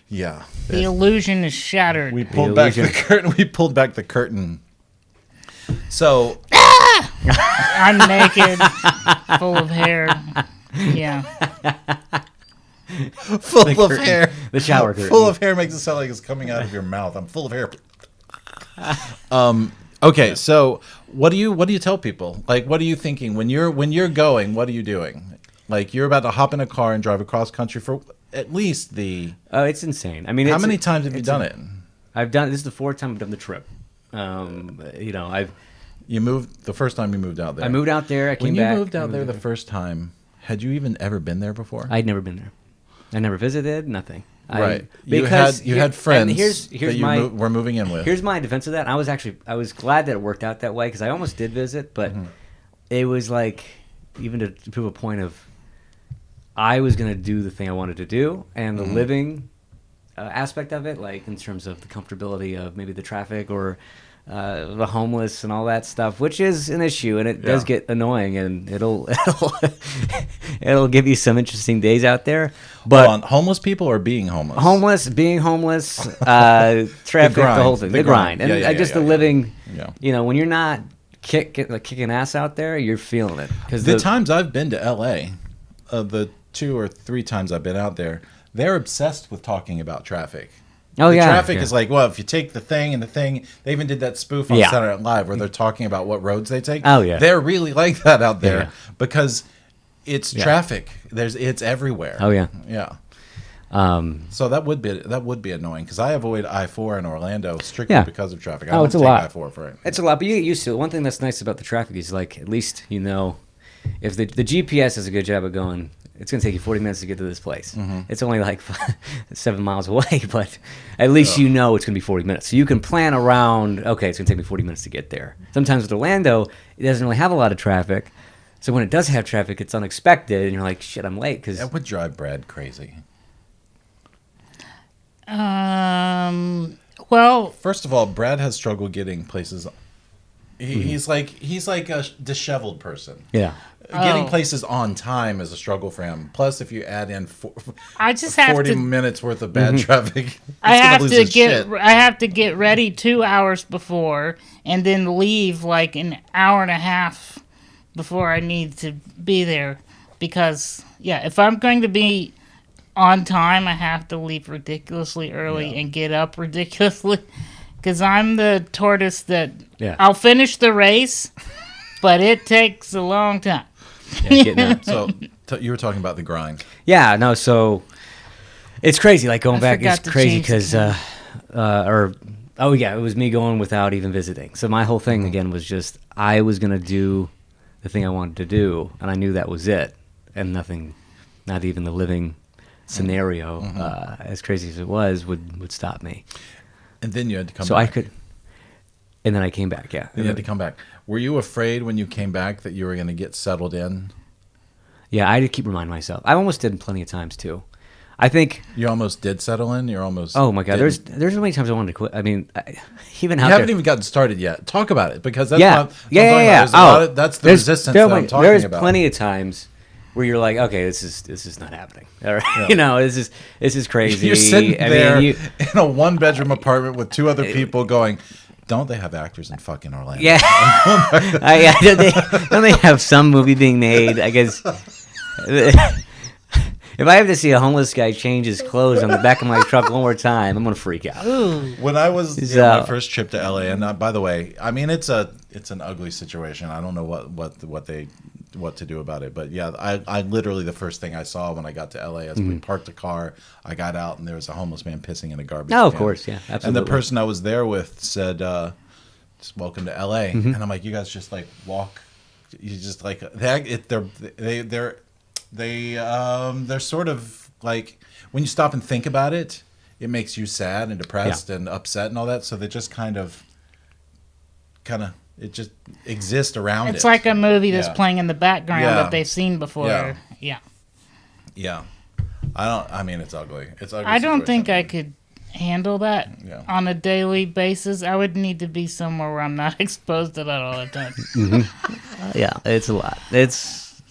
[SPEAKER 1] yeah.
[SPEAKER 2] The illusion is shattered.
[SPEAKER 1] We pulled back the
[SPEAKER 3] illusion.
[SPEAKER 1] curtain. We pulled back the curtain. So
[SPEAKER 2] I'm naked, full of hair. Yeah.
[SPEAKER 1] full of
[SPEAKER 3] curtain.
[SPEAKER 1] hair.
[SPEAKER 3] The shower curtain.
[SPEAKER 1] Full of hair makes it sound like it's coming out of your mouth. I'm full of hair. Okay, so what do you tell people? Like, what are you thinking when you're going? What are you doing? Like, you're about to hop in a car and drive across country for at least the.
[SPEAKER 3] Oh, it's insane. I mean,
[SPEAKER 1] How many times have you done it?
[SPEAKER 3] I've done. This is the fourth time I've done the trip. I've
[SPEAKER 1] You moved the first time you moved out there.
[SPEAKER 3] I moved out there. I came
[SPEAKER 1] When you
[SPEAKER 3] back.
[SPEAKER 1] moved out there the first time, had you even ever been there before?
[SPEAKER 3] I'd never been there. I never visited. Nothing.
[SPEAKER 1] Right.
[SPEAKER 3] Because
[SPEAKER 1] You had friends
[SPEAKER 3] and here's
[SPEAKER 1] that you
[SPEAKER 3] my
[SPEAKER 1] were moving in with.
[SPEAKER 3] here's my defense of that. I was glad that it worked out that way because I almost did visit, but it was like even to prove a point of I was going to do the thing I wanted to do and the living aspect of it, like in terms of the comfortability of maybe the traffic or the homeless and all that stuff, which is an issue and it does get annoying and it'll give you some interesting days out there. But
[SPEAKER 1] on homeless people or being homeless?
[SPEAKER 3] being homeless, traffic, the whole thing, the grind, and the living.
[SPEAKER 1] Yeah.
[SPEAKER 3] When you're not kicking ass out there, you're feeling it. Because
[SPEAKER 1] The times I've been to LA, the 2 or 3 times I've been out there, they're obsessed with talking about traffic. Traffic is like, well, if you take the thing and the thing, they even did that spoof on Saturday Night Live where they're talking about what roads they take.
[SPEAKER 3] Oh, yeah.
[SPEAKER 1] They're really like that out there
[SPEAKER 3] Yeah.
[SPEAKER 1] because it's traffic. It's everywhere.
[SPEAKER 3] Oh yeah.
[SPEAKER 1] Yeah. So that would be annoying because I avoid I-4 in Orlando strictly because of traffic. I don't
[SPEAKER 3] it's a
[SPEAKER 1] take
[SPEAKER 3] lot.
[SPEAKER 1] I-4 for it.
[SPEAKER 3] It's a lot, but you get used to it. One thing that's nice about the traffic is like at least if the GPS does a good job of going, it's going to take you 40 minutes to get to this place. It's only like 7 miles away, but at least it's going to be 40 minutes. So you can plan around, okay, it's going to take me 40 minutes to get there. Sometimes with Orlando, it doesn't really have a lot of traffic. So when it does have traffic, it's unexpected, and you're like, shit, I'm late. Cause,
[SPEAKER 1] That would drive Brad crazy.
[SPEAKER 2] Well,
[SPEAKER 1] First of all, Brad has struggle getting places. He's like a disheveled person.
[SPEAKER 3] yeah.
[SPEAKER 1] Getting places on time is a struggle for him. Plus, if you add in
[SPEAKER 2] I just have
[SPEAKER 1] 40
[SPEAKER 2] to.
[SPEAKER 1] minutes worth of bad traffic, he's
[SPEAKER 2] I
[SPEAKER 1] gonna
[SPEAKER 2] have
[SPEAKER 1] lose
[SPEAKER 2] to
[SPEAKER 1] his
[SPEAKER 2] get.
[SPEAKER 1] shit.
[SPEAKER 2] I have to get ready 2 hours before, and then leave like an hour and a half before I need to be there. Because if I'm going to be on time, I have to leave ridiculously early and get up ridiculously. Because I'm the tortoise that I'll finish the race, but it takes a long time.
[SPEAKER 3] Yeah, getting out.
[SPEAKER 1] So you were talking about the grind.
[SPEAKER 3] Yeah, no, so it's crazy. Like going back,
[SPEAKER 2] forgot
[SPEAKER 3] it's
[SPEAKER 2] to
[SPEAKER 3] crazy
[SPEAKER 2] change the
[SPEAKER 3] because, it was me going without even visiting. So my whole thing again was just I was gonna do the thing I wanted to do, and I knew that was it, and nothing, not even the living scenario, as crazy as it was, would stop me.
[SPEAKER 1] And then you had to come
[SPEAKER 3] So
[SPEAKER 1] back.
[SPEAKER 3] I could, and then I came back. Yeah,
[SPEAKER 1] You had to come back. Were you afraid when you came back that you were going to get settled in?
[SPEAKER 3] Yeah, I had to keep reminding myself. I almost did plenty of times too. I think
[SPEAKER 1] You almost did settle in. You're almost.
[SPEAKER 3] Oh my God,
[SPEAKER 1] didn't.
[SPEAKER 3] there's so many times I wanted to quit. I mean, even
[SPEAKER 1] You
[SPEAKER 3] out
[SPEAKER 1] haven't
[SPEAKER 3] there.
[SPEAKER 1] even gotten started yet. Talk about it because that's
[SPEAKER 3] Yeah,
[SPEAKER 1] what
[SPEAKER 3] yeah,
[SPEAKER 1] I'm talking
[SPEAKER 3] yeah.
[SPEAKER 1] about. That's the resistance that I'm talking
[SPEAKER 3] there's
[SPEAKER 1] about.
[SPEAKER 3] plenty of times where you're like, okay, this is not happening. All right, you know, this is crazy.
[SPEAKER 1] You're sitting there
[SPEAKER 3] mean,
[SPEAKER 1] in a 1-bedroom apartment with 2 other people going, don't they have actors in fucking Orlando?
[SPEAKER 3] yeah, don't they have some movie being made? I guess. If I have to see a homeless guy change his clothes on the back of my truck one more time, I'm gonna freak out.
[SPEAKER 1] When I was my first trip to LA, and by the way, I mean it's an ugly situation. I don't know what to do about it, but yeah, I literally the first thing I saw when I got to LA is we parked the car. I got out and there was a homeless man pissing in a garbage.
[SPEAKER 3] Oh, of
[SPEAKER 1] can.
[SPEAKER 3] course, yeah, absolutely.
[SPEAKER 1] And the person I was there with said, "Just welcome to LA," and I'm like, "You guys just like walk, you just like they're sort of like when you stop and think about it, it makes you sad and depressed and upset and all that. So they just kind of it just exists around it.
[SPEAKER 2] It's like a movie that's
[SPEAKER 1] Yeah.
[SPEAKER 2] playing in the background
[SPEAKER 1] Yeah.
[SPEAKER 2] that they've seen before.
[SPEAKER 1] Yeah.
[SPEAKER 2] Yeah.
[SPEAKER 1] Yeah, I mean, it's ugly. It's ugly.
[SPEAKER 2] I don't think I
[SPEAKER 1] situation.
[SPEAKER 2] could handle that
[SPEAKER 1] Yeah.
[SPEAKER 2] on a daily basis. I would need to be somewhere where I'm not exposed to that all the time.
[SPEAKER 3] Yeah, it's a lot. It's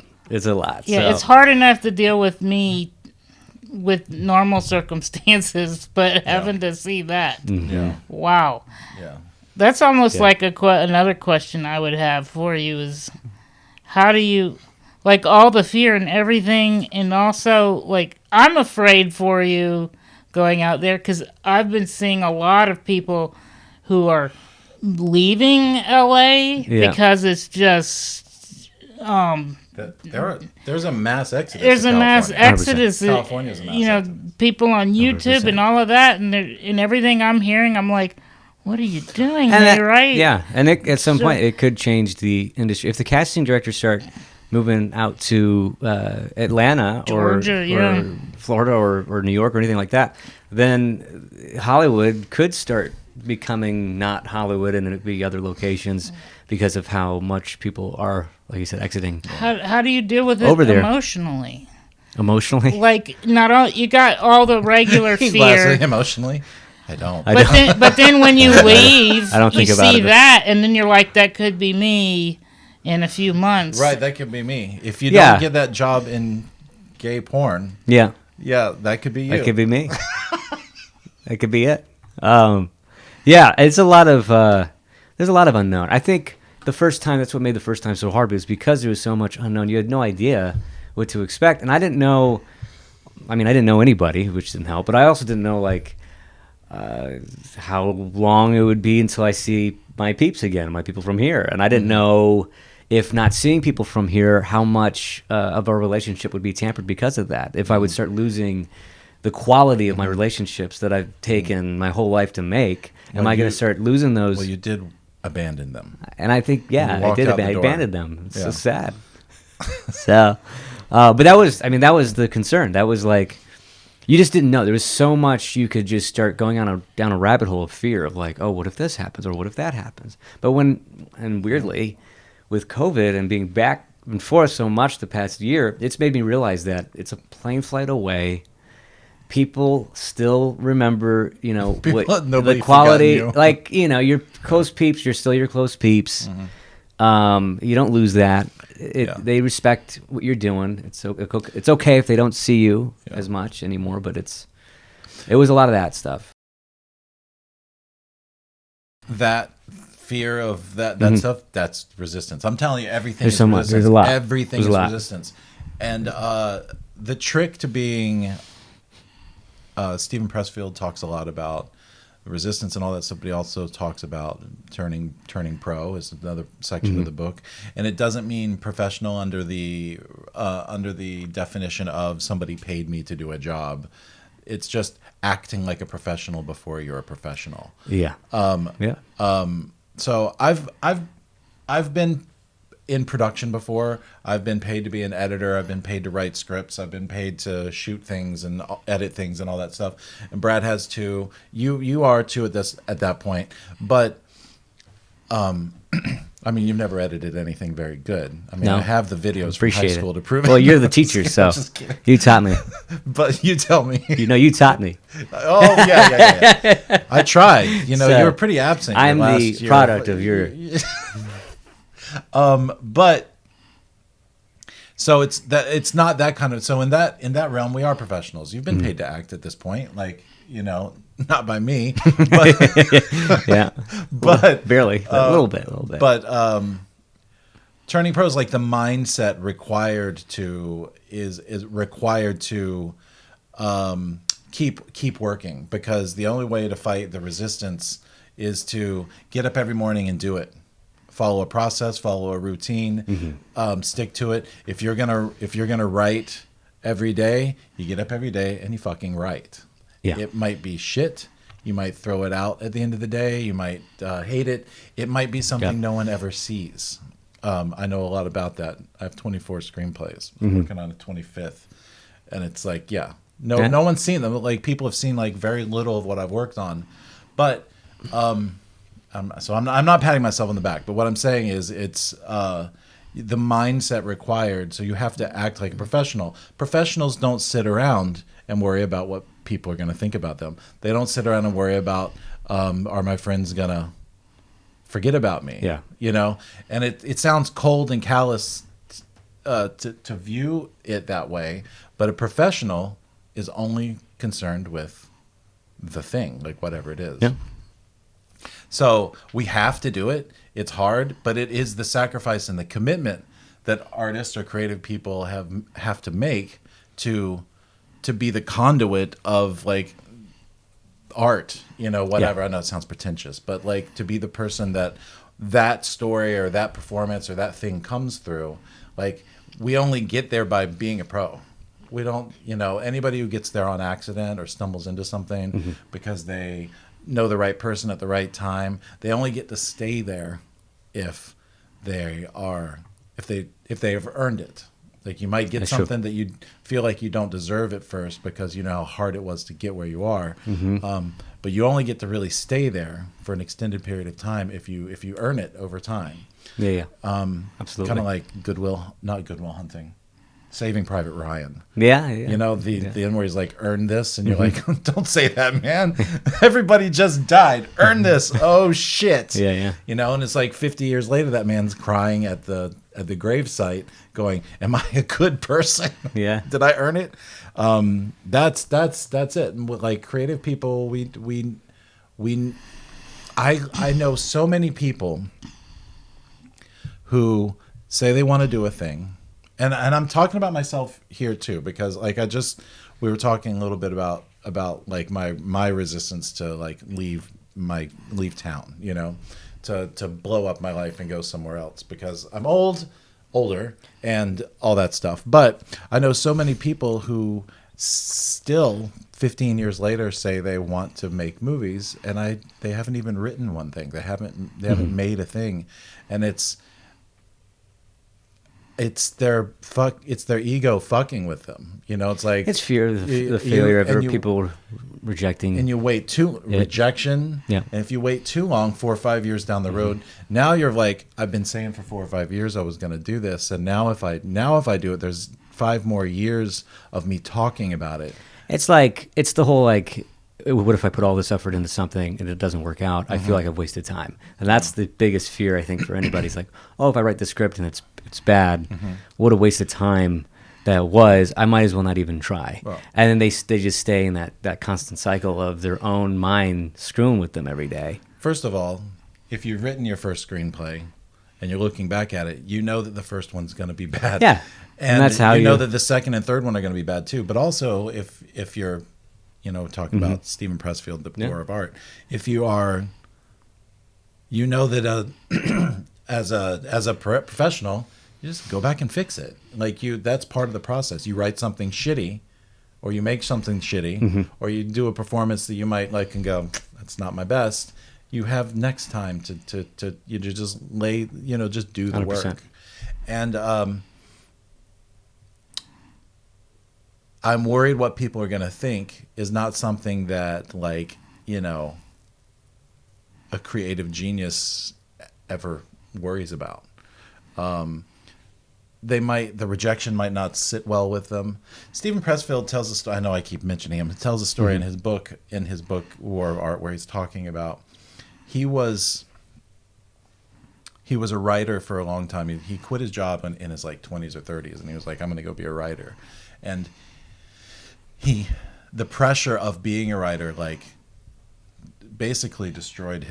[SPEAKER 3] a lot.
[SPEAKER 2] Yeah,
[SPEAKER 3] so.
[SPEAKER 2] it's hard enough to deal with me with normal circumstances, but having to see that,
[SPEAKER 1] Yeah,
[SPEAKER 2] wow.
[SPEAKER 1] yeah.
[SPEAKER 2] That's almost
[SPEAKER 3] Yeah.
[SPEAKER 2] like another question I would have for you is, how do you, like all the fear and everything, and also like I'm afraid for you going out there because I've been seeing a lot of people who are leaving LA because it's just
[SPEAKER 1] There's a mass exodus.
[SPEAKER 2] there's
[SPEAKER 1] to
[SPEAKER 2] a mass
[SPEAKER 1] California.
[SPEAKER 2] exodus.
[SPEAKER 1] California's a mass
[SPEAKER 2] you know,
[SPEAKER 1] exodus.
[SPEAKER 2] people on YouTube
[SPEAKER 3] 100%.
[SPEAKER 2] and all of that, and everything I'm hearing, I'm like, what are you doing,
[SPEAKER 3] And that-
[SPEAKER 2] right?
[SPEAKER 3] Yeah, and at some
[SPEAKER 2] So-
[SPEAKER 3] point it could change the industry if the casting directors start moving out to Atlanta
[SPEAKER 2] Georgia,
[SPEAKER 3] or
[SPEAKER 2] yeah.
[SPEAKER 3] Florida or New York or anything like that. Then Hollywood could start becoming not Hollywood and it'd be other locations because of how much people are, like you said, exiting
[SPEAKER 2] How do you deal with it
[SPEAKER 3] Over there.
[SPEAKER 2] emotionally?
[SPEAKER 3] emotionally.
[SPEAKER 2] Like, not all you got all the regular
[SPEAKER 1] Leslie,
[SPEAKER 2] fear,
[SPEAKER 1] emotionally, I don't.
[SPEAKER 2] but then when you leave,
[SPEAKER 3] I don't think
[SPEAKER 2] you
[SPEAKER 3] about
[SPEAKER 2] see
[SPEAKER 3] it.
[SPEAKER 2] that, and then you're like, that could be me in a few months.
[SPEAKER 1] Right, that could be me. If you
[SPEAKER 3] Yeah.
[SPEAKER 1] don't get that job in gay porn,
[SPEAKER 3] Yeah,
[SPEAKER 1] yeah, that could be you.
[SPEAKER 3] that could be me. That could be it. Yeah, it's a lot of there's a lot of unknown. I think the first time, that's what made the first time so hard, was because there was so much unknown. You had no idea what to expect, and I didn't know. I mean, I didn't know anybody, which didn't help. But I also didn't know like how long it would be until I see my peeps again, my people from here, and I didn't know if not seeing people from here, how much of our relationship would be tampered because of that. If I would start losing the quality of my relationships that I've taken my whole life to make, am I going to start losing those?
[SPEAKER 1] Well, you did abandon them.
[SPEAKER 3] And I think, yeah,
[SPEAKER 1] You
[SPEAKER 3] I
[SPEAKER 1] walked
[SPEAKER 3] did.
[SPEAKER 1] out the
[SPEAKER 3] I
[SPEAKER 1] door.
[SPEAKER 3] abandoned them. It's
[SPEAKER 1] Yeah.
[SPEAKER 3] so sad. So, but that was, I mean, that was the concern. That was like, you just didn't know. There was so much you could just start going down a rabbit hole of fear of like, oh, what if this happens or what if that happens? But and weirdly, with COVID and being back and forth so much the past year, it's made me realize that it's a plane flight away. People still remember, you know,
[SPEAKER 1] Nobody's
[SPEAKER 3] the quality.
[SPEAKER 1] forgotten you.
[SPEAKER 3] Like, you know, your close peeps, you're still your close peeps. You don't lose that.
[SPEAKER 1] Yeah.
[SPEAKER 3] They respect what you're doing. It's okay if they don't see you as much anymore, but it was a lot of that stuff.
[SPEAKER 1] That fear of that stuff, that's resistance. I'm telling you, everything
[SPEAKER 3] There's
[SPEAKER 1] is
[SPEAKER 3] so much.
[SPEAKER 1] resistance.
[SPEAKER 3] There's a lot.
[SPEAKER 1] Everything
[SPEAKER 3] There's
[SPEAKER 1] is
[SPEAKER 3] a lot.
[SPEAKER 1] resistance. And the trick to being Stephen Pressfield talks a lot about resistance and all that stuff, but he also talks about turning pro is another section of the book, and it doesn't mean professional under the definition of somebody paid me to do a job. It's just acting like a professional before you're a professional.
[SPEAKER 3] Yeah.
[SPEAKER 1] So I've been in production before. I've been paid to be an editor. I've been paid to write scripts. I've been paid to shoot things and edit things and all that stuff. And Brad has too. You are too at that point. But I mean, you've never edited anything very good. I mean,
[SPEAKER 3] No.
[SPEAKER 1] I have the videos from high
[SPEAKER 3] Appreciate
[SPEAKER 1] school
[SPEAKER 3] it.
[SPEAKER 1] to prove it.
[SPEAKER 3] Well, you're the teacher, so
[SPEAKER 1] Just kidding.
[SPEAKER 3] you taught me.
[SPEAKER 1] But you tell me.
[SPEAKER 3] You taught me.
[SPEAKER 1] Oh, yeah. I tried. You know,
[SPEAKER 3] So,
[SPEAKER 1] you were pretty absent.
[SPEAKER 3] I'm
[SPEAKER 1] your last
[SPEAKER 3] the
[SPEAKER 1] year.
[SPEAKER 3] product of your.
[SPEAKER 1] But so it's not that kind of. So in that realm, we are professionals. You've been paid to act at this point, like, you know, not by me, but
[SPEAKER 3] Yeah.
[SPEAKER 1] but
[SPEAKER 3] Barely. A little bit.
[SPEAKER 1] But turning pro is like the mindset required to is required to keep working, because the only way to fight the resistance is to get up every morning and do it. Follow a process, follow a routine, stick to it. If you're gonna write every day, you get up every day and you fucking write.
[SPEAKER 3] Yeah.
[SPEAKER 1] It might be shit. You might throw it out at the end of the day. You might hate it. It might be something no one ever sees. I know a lot about that. I have 24 screenplays. I'm working on a 25th, and it's like, no one's seen them. Like, people have seen like very little of what I've worked on, but I'm not patting myself on the back. But what I'm saying is, it's the mindset required. So you have to act like a professional. Professionals don't sit around and worry about what people are going to think about them. They don't sit around and worry about, are my friends going to forget about me?
[SPEAKER 3] Yeah.
[SPEAKER 1] You know, and it sounds cold and callous to view it that way, but a professional is only concerned with the thing, like whatever it is.
[SPEAKER 3] Yeah.
[SPEAKER 1] So we have to do it. It's hard, but it is the sacrifice and the commitment that artists or creative people have to make to be the conduit of like art, you know, whatever.
[SPEAKER 3] Yeah.
[SPEAKER 1] I know it sounds pretentious, but like to be the person that story or that performance or that thing comes through. Like, we only get there by being a pro. We don't, you know, anybody who gets there on accident or stumbles into something because they know the right person at the right time, they only get to stay there if they've earned it. Like, you might get
[SPEAKER 3] That's
[SPEAKER 1] something that you feel like you don't deserve at first because you know how hard it was to get where you are. But you only get to really stay there for an extended period of time if you earn it over time.
[SPEAKER 3] Yeah. Absolutely.
[SPEAKER 1] Kind of like not Goodwill Hunting, Saving Private Ryan.
[SPEAKER 3] Yeah.
[SPEAKER 1] You know, the end where he's like, earn this, and you're like, don't say that, man. Everybody just died. Earn this. Oh shit.
[SPEAKER 3] Yeah.
[SPEAKER 1] You know, and it's like 50 years later, that man's crying at the gravesite, going, "Am I a good person?
[SPEAKER 3] Yeah.
[SPEAKER 1] Did I earn it?" That's it. And with like creative people, I know so many people who say they want to do a thing. And I'm talking about myself here too, because like we were talking a little bit about like my resistance to like leave town, you know, to blow up my life and go somewhere else, because I'm older and all that stuff. But I know so many people who still 15 years later say they want to make movies, and they haven't even written one thing. They haven't made a thing, and it's their ego fucking with them. You know, it's like
[SPEAKER 3] It's fear of the failure of people rejecting.
[SPEAKER 1] And you wait rejection.
[SPEAKER 3] Yeah.
[SPEAKER 1] And if you wait too long, 4 or 5 years down the road, now you're like, I've been saying for 4 or 5 years I was going to do this, and now if I do it, there's 5 more years of me talking about it.
[SPEAKER 3] It's the whole like, what if I put all this effort into something and it doesn't work out? I feel like I've wasted time, and that's the biggest fear I think for anybody. It's like, oh, if I write the script and it's bad, what a waste of time that was. I might as well not even try.
[SPEAKER 1] Well,
[SPEAKER 3] and then they just stay in that constant cycle of their own mind screwing with them every day.
[SPEAKER 1] First of all, if you've written your first screenplay and you're looking back at it, you know that the first one's going to be bad.
[SPEAKER 3] Yeah,
[SPEAKER 1] and
[SPEAKER 3] that's how
[SPEAKER 1] you know that the second and third one are going to be bad too. But also, if you're, you know, talking about Stephen Pressfield, The Power of Art, if you are, you know that as a professional, you just go back and fix it. Like that's part of the process. You write something shitty, or you make something shitty, or you do a performance that you might like and go, that's not my best. You have next time to you just lay, you know, just do the
[SPEAKER 3] 100%.
[SPEAKER 1] work. And I'm worried what people are going to think is not something that, like, you know, a creative genius ever worries about. The rejection might not sit well with them. Stephen Pressfield tells a story. I know I keep mentioning him. He tells a story in his book War of Art, where he's talking about he was a writer for a long time. He quit his job in his like 20s or 30s, and he was like, I'm going to go be a writer. And the pressure of being a writer, like, basically destroyed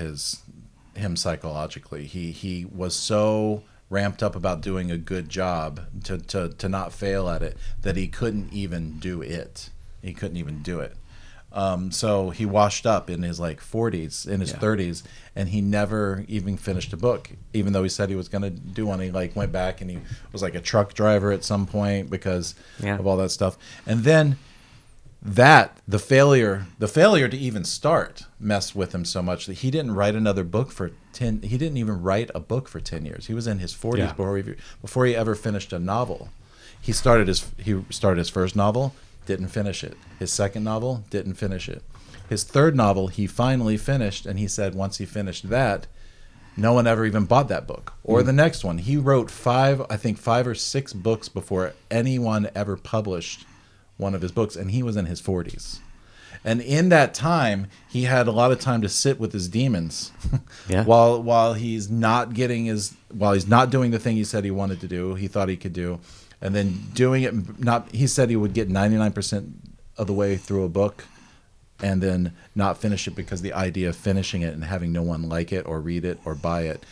[SPEAKER 1] him psychologically. He was so ramped up about doing a good job to not fail at it that he couldn't even do it. He couldn't even do it. So he washed up in his like 40s, in his 30s, and he never even finished a book, even though he said he was going to do one. He like went back and he was like a truck driver at some point because of all that stuff. And then the failure to even start messed with him so much that he didn't write another book for 10. He didn't even write a book for 10 years. He was in his 40s before he ever finished a novel. He started his first novel, didn't finish it. His second novel, didn't finish it. His third novel, he finally finished, and he said once he finished that, no one ever even bought that book. Or the next one. He wrote 5 or 6 books before anyone ever published one of his books, and he was in his 40s. And in that time, he had a lot of time to sit with his demons while he's not doing the thing he said he wanted to do, he thought he could do, and then doing it he said he would get 99% of the way through a book and then not finish it because the idea of finishing it and having no one like it or read it or buy it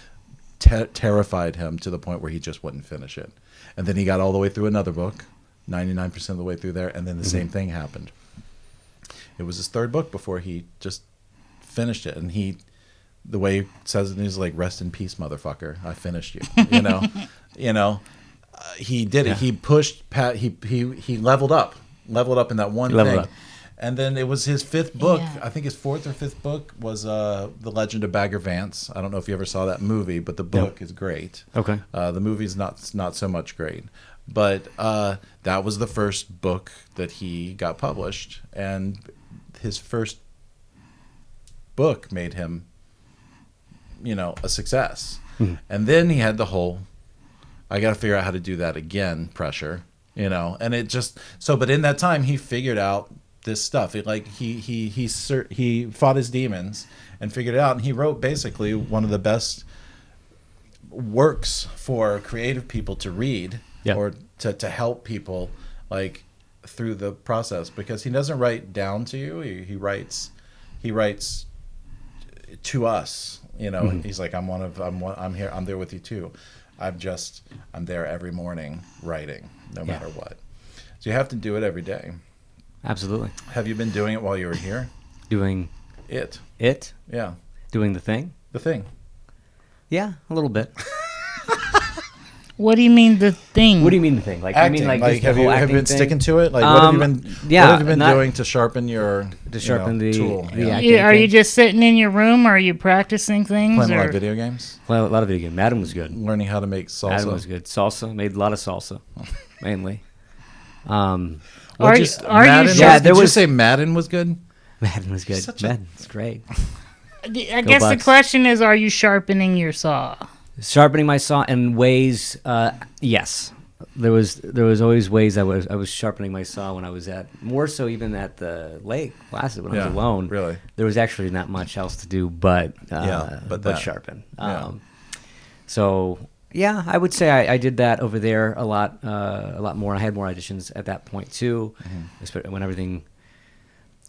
[SPEAKER 1] terrified him to the point where he just wouldn't finish it. And then he got all the way through another book, 99% of the way through there, and then the same thing happened. It was his third book before he just finished it, and the way he says it, he's like, "Rest in peace, motherfucker. I finished you." He did it. He pushed Pat. He leveled up in that one thing. And then it was his 5th book. Yeah. I think his 4th or 5th book was The Legend of Bagger Vance. I don't know if you ever saw that movie, but the book is great.
[SPEAKER 3] Okay.
[SPEAKER 1] The movie's not so much great. But that was the first book that he got published, and his first book made him, a success. Mm-hmm. And then he had the whole, I got to figure out how to do that again pressure, and it just but in that time he figured out this stuff. He fought his demons and figured it out, and he wrote basically one of the best works for creative people to read. Or to help people like through the process, because he doesn't write down to you. He writes to us. He's like, I'm here. I'm there with you too. I'm there every morning writing, no matter what. So you have to do it every day.
[SPEAKER 3] Absolutely.
[SPEAKER 1] Have you been doing it while you were here?
[SPEAKER 3] Doing
[SPEAKER 1] it? Yeah.
[SPEAKER 3] Doing the thing?
[SPEAKER 1] The thing.
[SPEAKER 3] Yeah, a little bit.
[SPEAKER 2] What do you mean the thing?
[SPEAKER 3] What do you mean the thing? Like,
[SPEAKER 1] acting.
[SPEAKER 3] You mean
[SPEAKER 1] like have you been
[SPEAKER 3] thing?
[SPEAKER 1] sticking to it? Like what have you been?
[SPEAKER 3] Yeah,
[SPEAKER 1] what have you been doing to sharpen your
[SPEAKER 3] the
[SPEAKER 1] tool?
[SPEAKER 3] The acting
[SPEAKER 2] are you just sitting in your room, or are you practicing things?
[SPEAKER 1] Playing a lot of video games.
[SPEAKER 3] Well, a lot of video games. Madden was good.
[SPEAKER 1] Learning how to make salsa.
[SPEAKER 3] Madden was good. Salsa, made a lot of salsa, mainly.
[SPEAKER 1] Did you say Madden was good?
[SPEAKER 3] Madden was good. Madden's great.
[SPEAKER 2] I guess Bucks. The question is, are you sharpening your saw?
[SPEAKER 3] Sharpening my saw in ways, yes. There was always ways I was sharpening my saw when I was more so even at the lake Placid when I was alone.
[SPEAKER 1] Really, there
[SPEAKER 3] was actually not much else to do but sharpen. So yeah, I would say I did that over there a lot more. I had more auditions at that point too. Mm-hmm. When everything,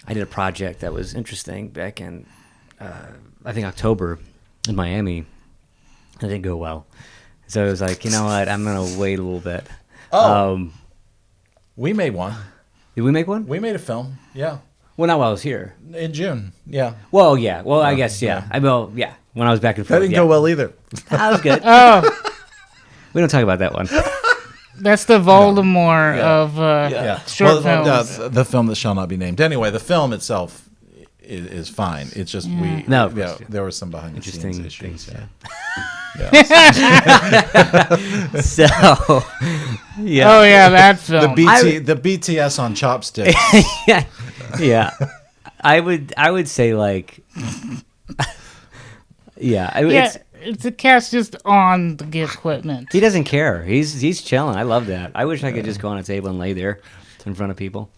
[SPEAKER 3] I did a project that was interesting back in I think October in Miami. It didn't go well. So it was like, you know what, I'm going to wait a little bit.
[SPEAKER 1] We made one.
[SPEAKER 3] Did we make one?
[SPEAKER 1] We made a film, yeah.
[SPEAKER 3] Well, not while I was here.
[SPEAKER 1] In June, yeah.
[SPEAKER 3] Well, yeah. Well, I guess, yeah. When I was back and forth.
[SPEAKER 1] That didn't go well either.
[SPEAKER 3] That was good. We don't talk about that one.
[SPEAKER 2] That's the Voldemort of short films.
[SPEAKER 1] The film that shall not be named. Anyway, the film itself is fine. It's just there were some behind the scenes issues.
[SPEAKER 3] Things,
[SPEAKER 1] So,
[SPEAKER 2] yeah. Oh yeah, that film.
[SPEAKER 1] The BTS on chopsticks.
[SPEAKER 3] yeah. I would say like,
[SPEAKER 2] If the cat's just on the equipment.
[SPEAKER 3] He doesn't care. He's chilling. I love that. I wish I could just go on a table and lay there in front of people.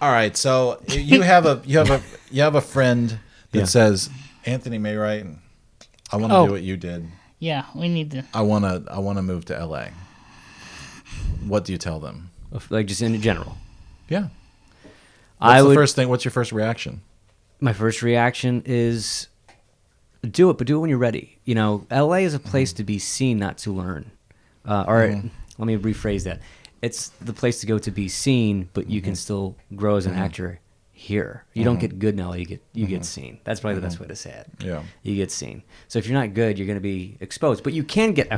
[SPEAKER 1] All right, so you have a friend that says, Anthony Maywright, I want to do what you did.
[SPEAKER 2] Yeah, we need to.
[SPEAKER 1] I want to move to LA. What do you tell them?
[SPEAKER 3] Like just in general.
[SPEAKER 1] Yeah. First thing? What's your first reaction?
[SPEAKER 3] My first reaction is do it, but do it when you're ready. You know, LA is a place to be seen, not to learn. Let me rephrase that. It's the place to go to be seen, but you can still grow as an actor here. You don't get good in LA, you get seen. That's probably the best way to say it.
[SPEAKER 1] Yeah.
[SPEAKER 3] You get seen. So if you're not good, you're going to be exposed. But you can get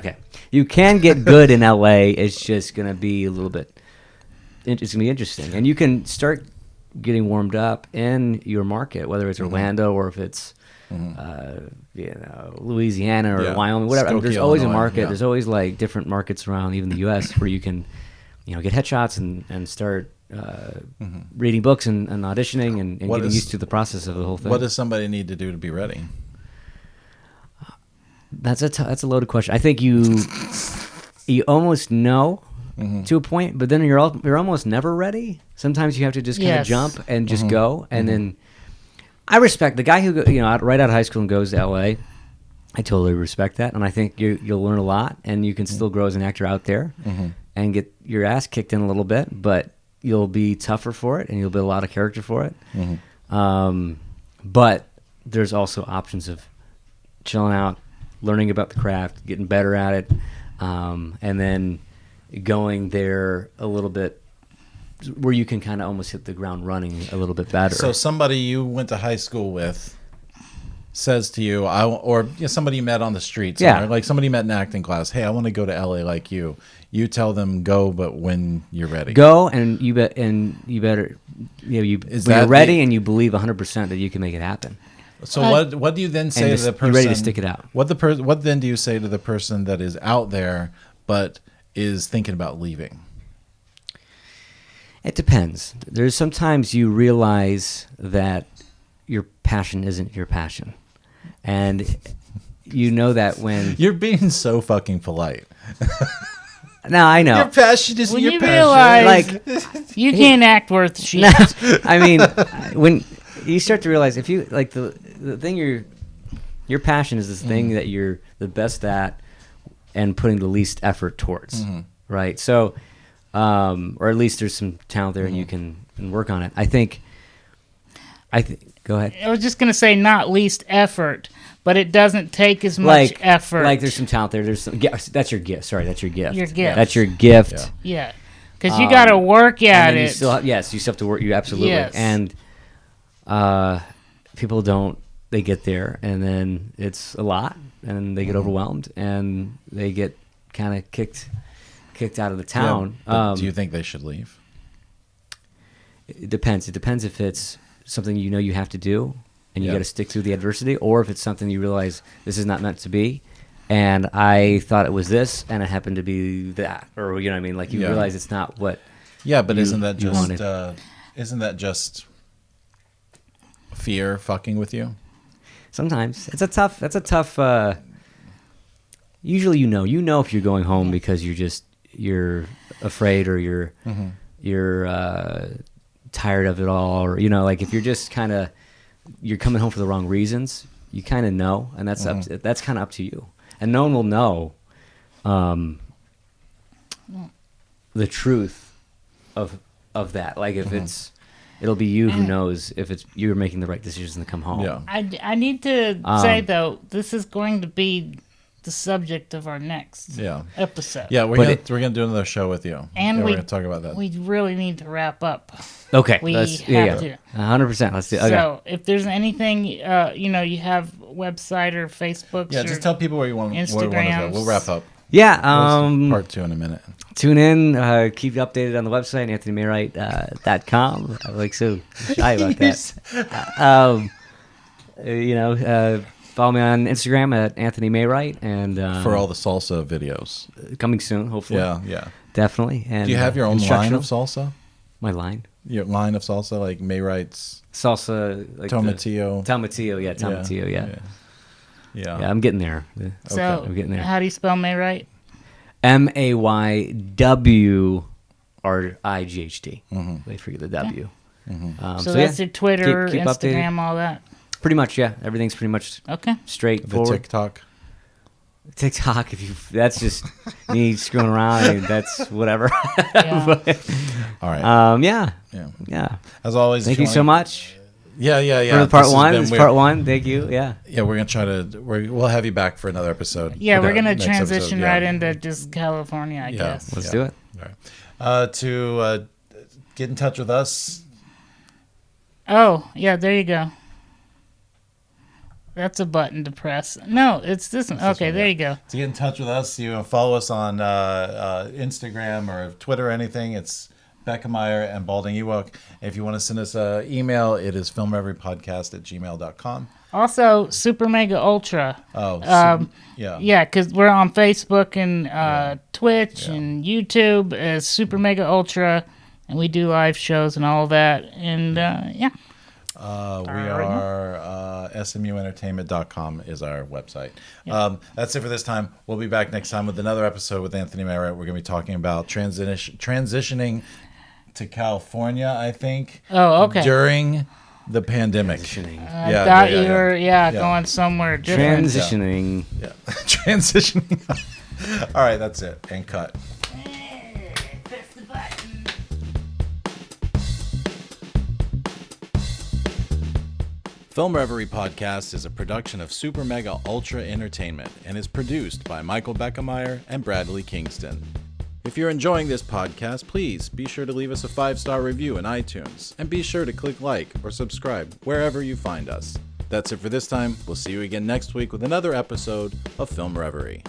[SPEAKER 3] good in LA. It's just going to be a little bit, it's going to be interesting. And you can start getting warmed up in your market, whether it's Orlando or if it's Louisiana or Wyoming, whatever. I mean, there's always a market. There's always like different markets around even the U.S. where you can, get headshots and start reading books and auditioning and getting used to the process of the whole thing.
[SPEAKER 1] What does somebody need to do to be ready?
[SPEAKER 3] That's a loaded question. I think you almost know to a point, but then you're almost never ready. Sometimes you have to just kind of jump and just go, and then I respect the guy who right out of high school and goes to LA. I totally respect that, and I think you'll learn a lot, and you can still grow as an actor out there and get your ass kicked in a little bit, but you'll be tougher for it, and you'll build a lot of character for it. But there's also options of chilling out, learning about the craft, getting better at it, and then going there a little bit where you can kind of almost hit the ground running a little bit better.
[SPEAKER 1] So somebody you went to high school with says to you, somebody you met on the street, like somebody you met in acting class, hey, I want to go to LA like you. You tell them go, but when you're ready.
[SPEAKER 3] Go, and you better, when you're ready and you believe 100% that you can make it happen.
[SPEAKER 1] So what do you then say to the person?
[SPEAKER 3] You're ready to stick it out.
[SPEAKER 1] What then do you say to the person that is out there but is thinking about leaving?
[SPEAKER 3] It depends. There's sometimes you realize that your passion isn't your passion. And you know that when...
[SPEAKER 1] You're being so fucking polite.
[SPEAKER 3] No, I know.
[SPEAKER 1] Your passion isn't your passion.
[SPEAKER 2] Realize you can't act worth shit.
[SPEAKER 3] No, I mean, when you start to realize if you... Like, the thing your passion is this thing that you're the best at and putting the least effort towards, right? So... or at least there's some talent there and you can work on it. I think. Go ahead.
[SPEAKER 2] I was just gonna say not least effort, but it doesn't take as much effort.
[SPEAKER 3] Like there's some talent there. There's some. That's your gift. Sorry, that's your gift.
[SPEAKER 2] Your gift.
[SPEAKER 3] That's your gift.
[SPEAKER 2] Yeah, because you got to work at it.
[SPEAKER 3] You still have to work. You absolutely.
[SPEAKER 2] Yes.
[SPEAKER 3] And people don't. They get there and then it's a lot, and they get overwhelmed, and they get kind of kicked out of the town.
[SPEAKER 1] Yeah, do you think they should leave?
[SPEAKER 3] It depends. It depends if it's something you have to do and you got to stick through the adversity, or if it's something you realize this is not meant to be, and I thought it was this and it happened to be that, or you know what I mean? Like you realize it's not what.
[SPEAKER 1] Yeah, but isn't that just fear fucking with you? Sometimes
[SPEAKER 3] that's a tough. Usually, you know if you're going home because you're afraid or you're tired of it all, or like if you're just kind of you're coming home for the wrong reasons, you kind of know, and that's that's kind of up to you, and no one will know the truth of that. Like if it'll be you who knows if it's you're making the right decisions to come home.
[SPEAKER 1] Yeah.
[SPEAKER 2] I need to say though, this is going to be the subject of our next episode.
[SPEAKER 1] Yeah, we're gonna do another show with you,
[SPEAKER 2] and
[SPEAKER 1] we're gonna talk about that.
[SPEAKER 2] We really need to wrap up.
[SPEAKER 3] Okay,
[SPEAKER 2] we have to
[SPEAKER 3] 100%. Let's do it. Okay.
[SPEAKER 2] So if there's anything, you have website or Facebook.
[SPEAKER 1] Yeah, just tell people where you want to go. We'll wrap up.
[SPEAKER 3] Yeah,
[SPEAKER 1] part 2 in a minute.
[SPEAKER 3] Tune in. Keep you updated on the website, AnthonyMaywright.com. I'm like so shy about that. Follow me on Instagram at Anthony Maywright, and
[SPEAKER 1] for all the salsa videos
[SPEAKER 3] coming soon, hopefully.
[SPEAKER 1] Yeah,
[SPEAKER 3] definitely. And
[SPEAKER 1] do you have your own line of salsa?
[SPEAKER 3] My line?
[SPEAKER 1] Your line of salsa, like Maywright's
[SPEAKER 3] salsa, like
[SPEAKER 1] Tomatillo.
[SPEAKER 3] Tomatillo, yeah. Yeah, I'm getting there.
[SPEAKER 2] So
[SPEAKER 3] I'm getting there.
[SPEAKER 2] how do you spell Maywright?
[SPEAKER 3] Maywright. Wait for the W.
[SPEAKER 2] So that's your Twitter,
[SPEAKER 3] keep
[SPEAKER 2] Instagram,
[SPEAKER 3] updated.
[SPEAKER 2] all that.
[SPEAKER 3] Pretty much, yeah. Everything's pretty much
[SPEAKER 2] Okay.
[SPEAKER 1] The
[SPEAKER 3] straightforward.
[SPEAKER 1] TikTok.
[SPEAKER 3] TikTok, that's just me screwing around. I mean, that's whatever.
[SPEAKER 2] Yeah.
[SPEAKER 1] All right.
[SPEAKER 3] Yeah.
[SPEAKER 1] Yeah. As always,
[SPEAKER 3] Thank you so much
[SPEAKER 1] Yeah.
[SPEAKER 3] for the part
[SPEAKER 1] This has
[SPEAKER 3] one.
[SPEAKER 1] been
[SPEAKER 3] It's
[SPEAKER 1] weird.
[SPEAKER 3] part one. Thank you. Yeah.
[SPEAKER 1] Yeah, we're gonna try to. We'll have you back for another episode.
[SPEAKER 2] Yeah, we're gonna
[SPEAKER 1] Next episode,
[SPEAKER 2] transition
[SPEAKER 1] yeah.
[SPEAKER 2] right into just California, I guess.
[SPEAKER 3] Let's do it.
[SPEAKER 1] All right. To get in touch with us.
[SPEAKER 2] Oh, yeah, there you go. That's a button to press. No, it's this one. Okay, there you go.
[SPEAKER 1] To get in touch with us, you follow us on Instagram or Twitter or anything. It's Beckemeyer and Balding Ewok. If you want to send us an email, it is filmreveryepodcast@gmail.com.
[SPEAKER 2] Also, Super Mega Ultra.
[SPEAKER 1] Oh, yeah.
[SPEAKER 2] Yeah, because we're on Facebook and Twitch and YouTube as Super Mega Ultra, and we do live shows and all that. And yeah.
[SPEAKER 1] We are smuentertainment.com is our website. That's it for this time. We'll be back next time with another episode with Anthony Maywright. We're going to be talking about transitioning to California, I think.
[SPEAKER 2] Oh, okay.
[SPEAKER 1] During the pandemic.
[SPEAKER 2] I thought you were going somewhere different.
[SPEAKER 3] Transitioning.
[SPEAKER 1] Yeah. Transitioning. All right, that's it. And cut.
[SPEAKER 2] Press the button.
[SPEAKER 1] Film Reverie Podcast is a production of Super Mega Ultra Entertainment and is produced by Michael Beckemeyer and Bradley Kingston. If you're enjoying this podcast, please be sure to leave us a 5-star review in iTunes and be sure to click like or subscribe wherever you find us. That's it for this time. We'll see you again next week with another episode of Film Reverie.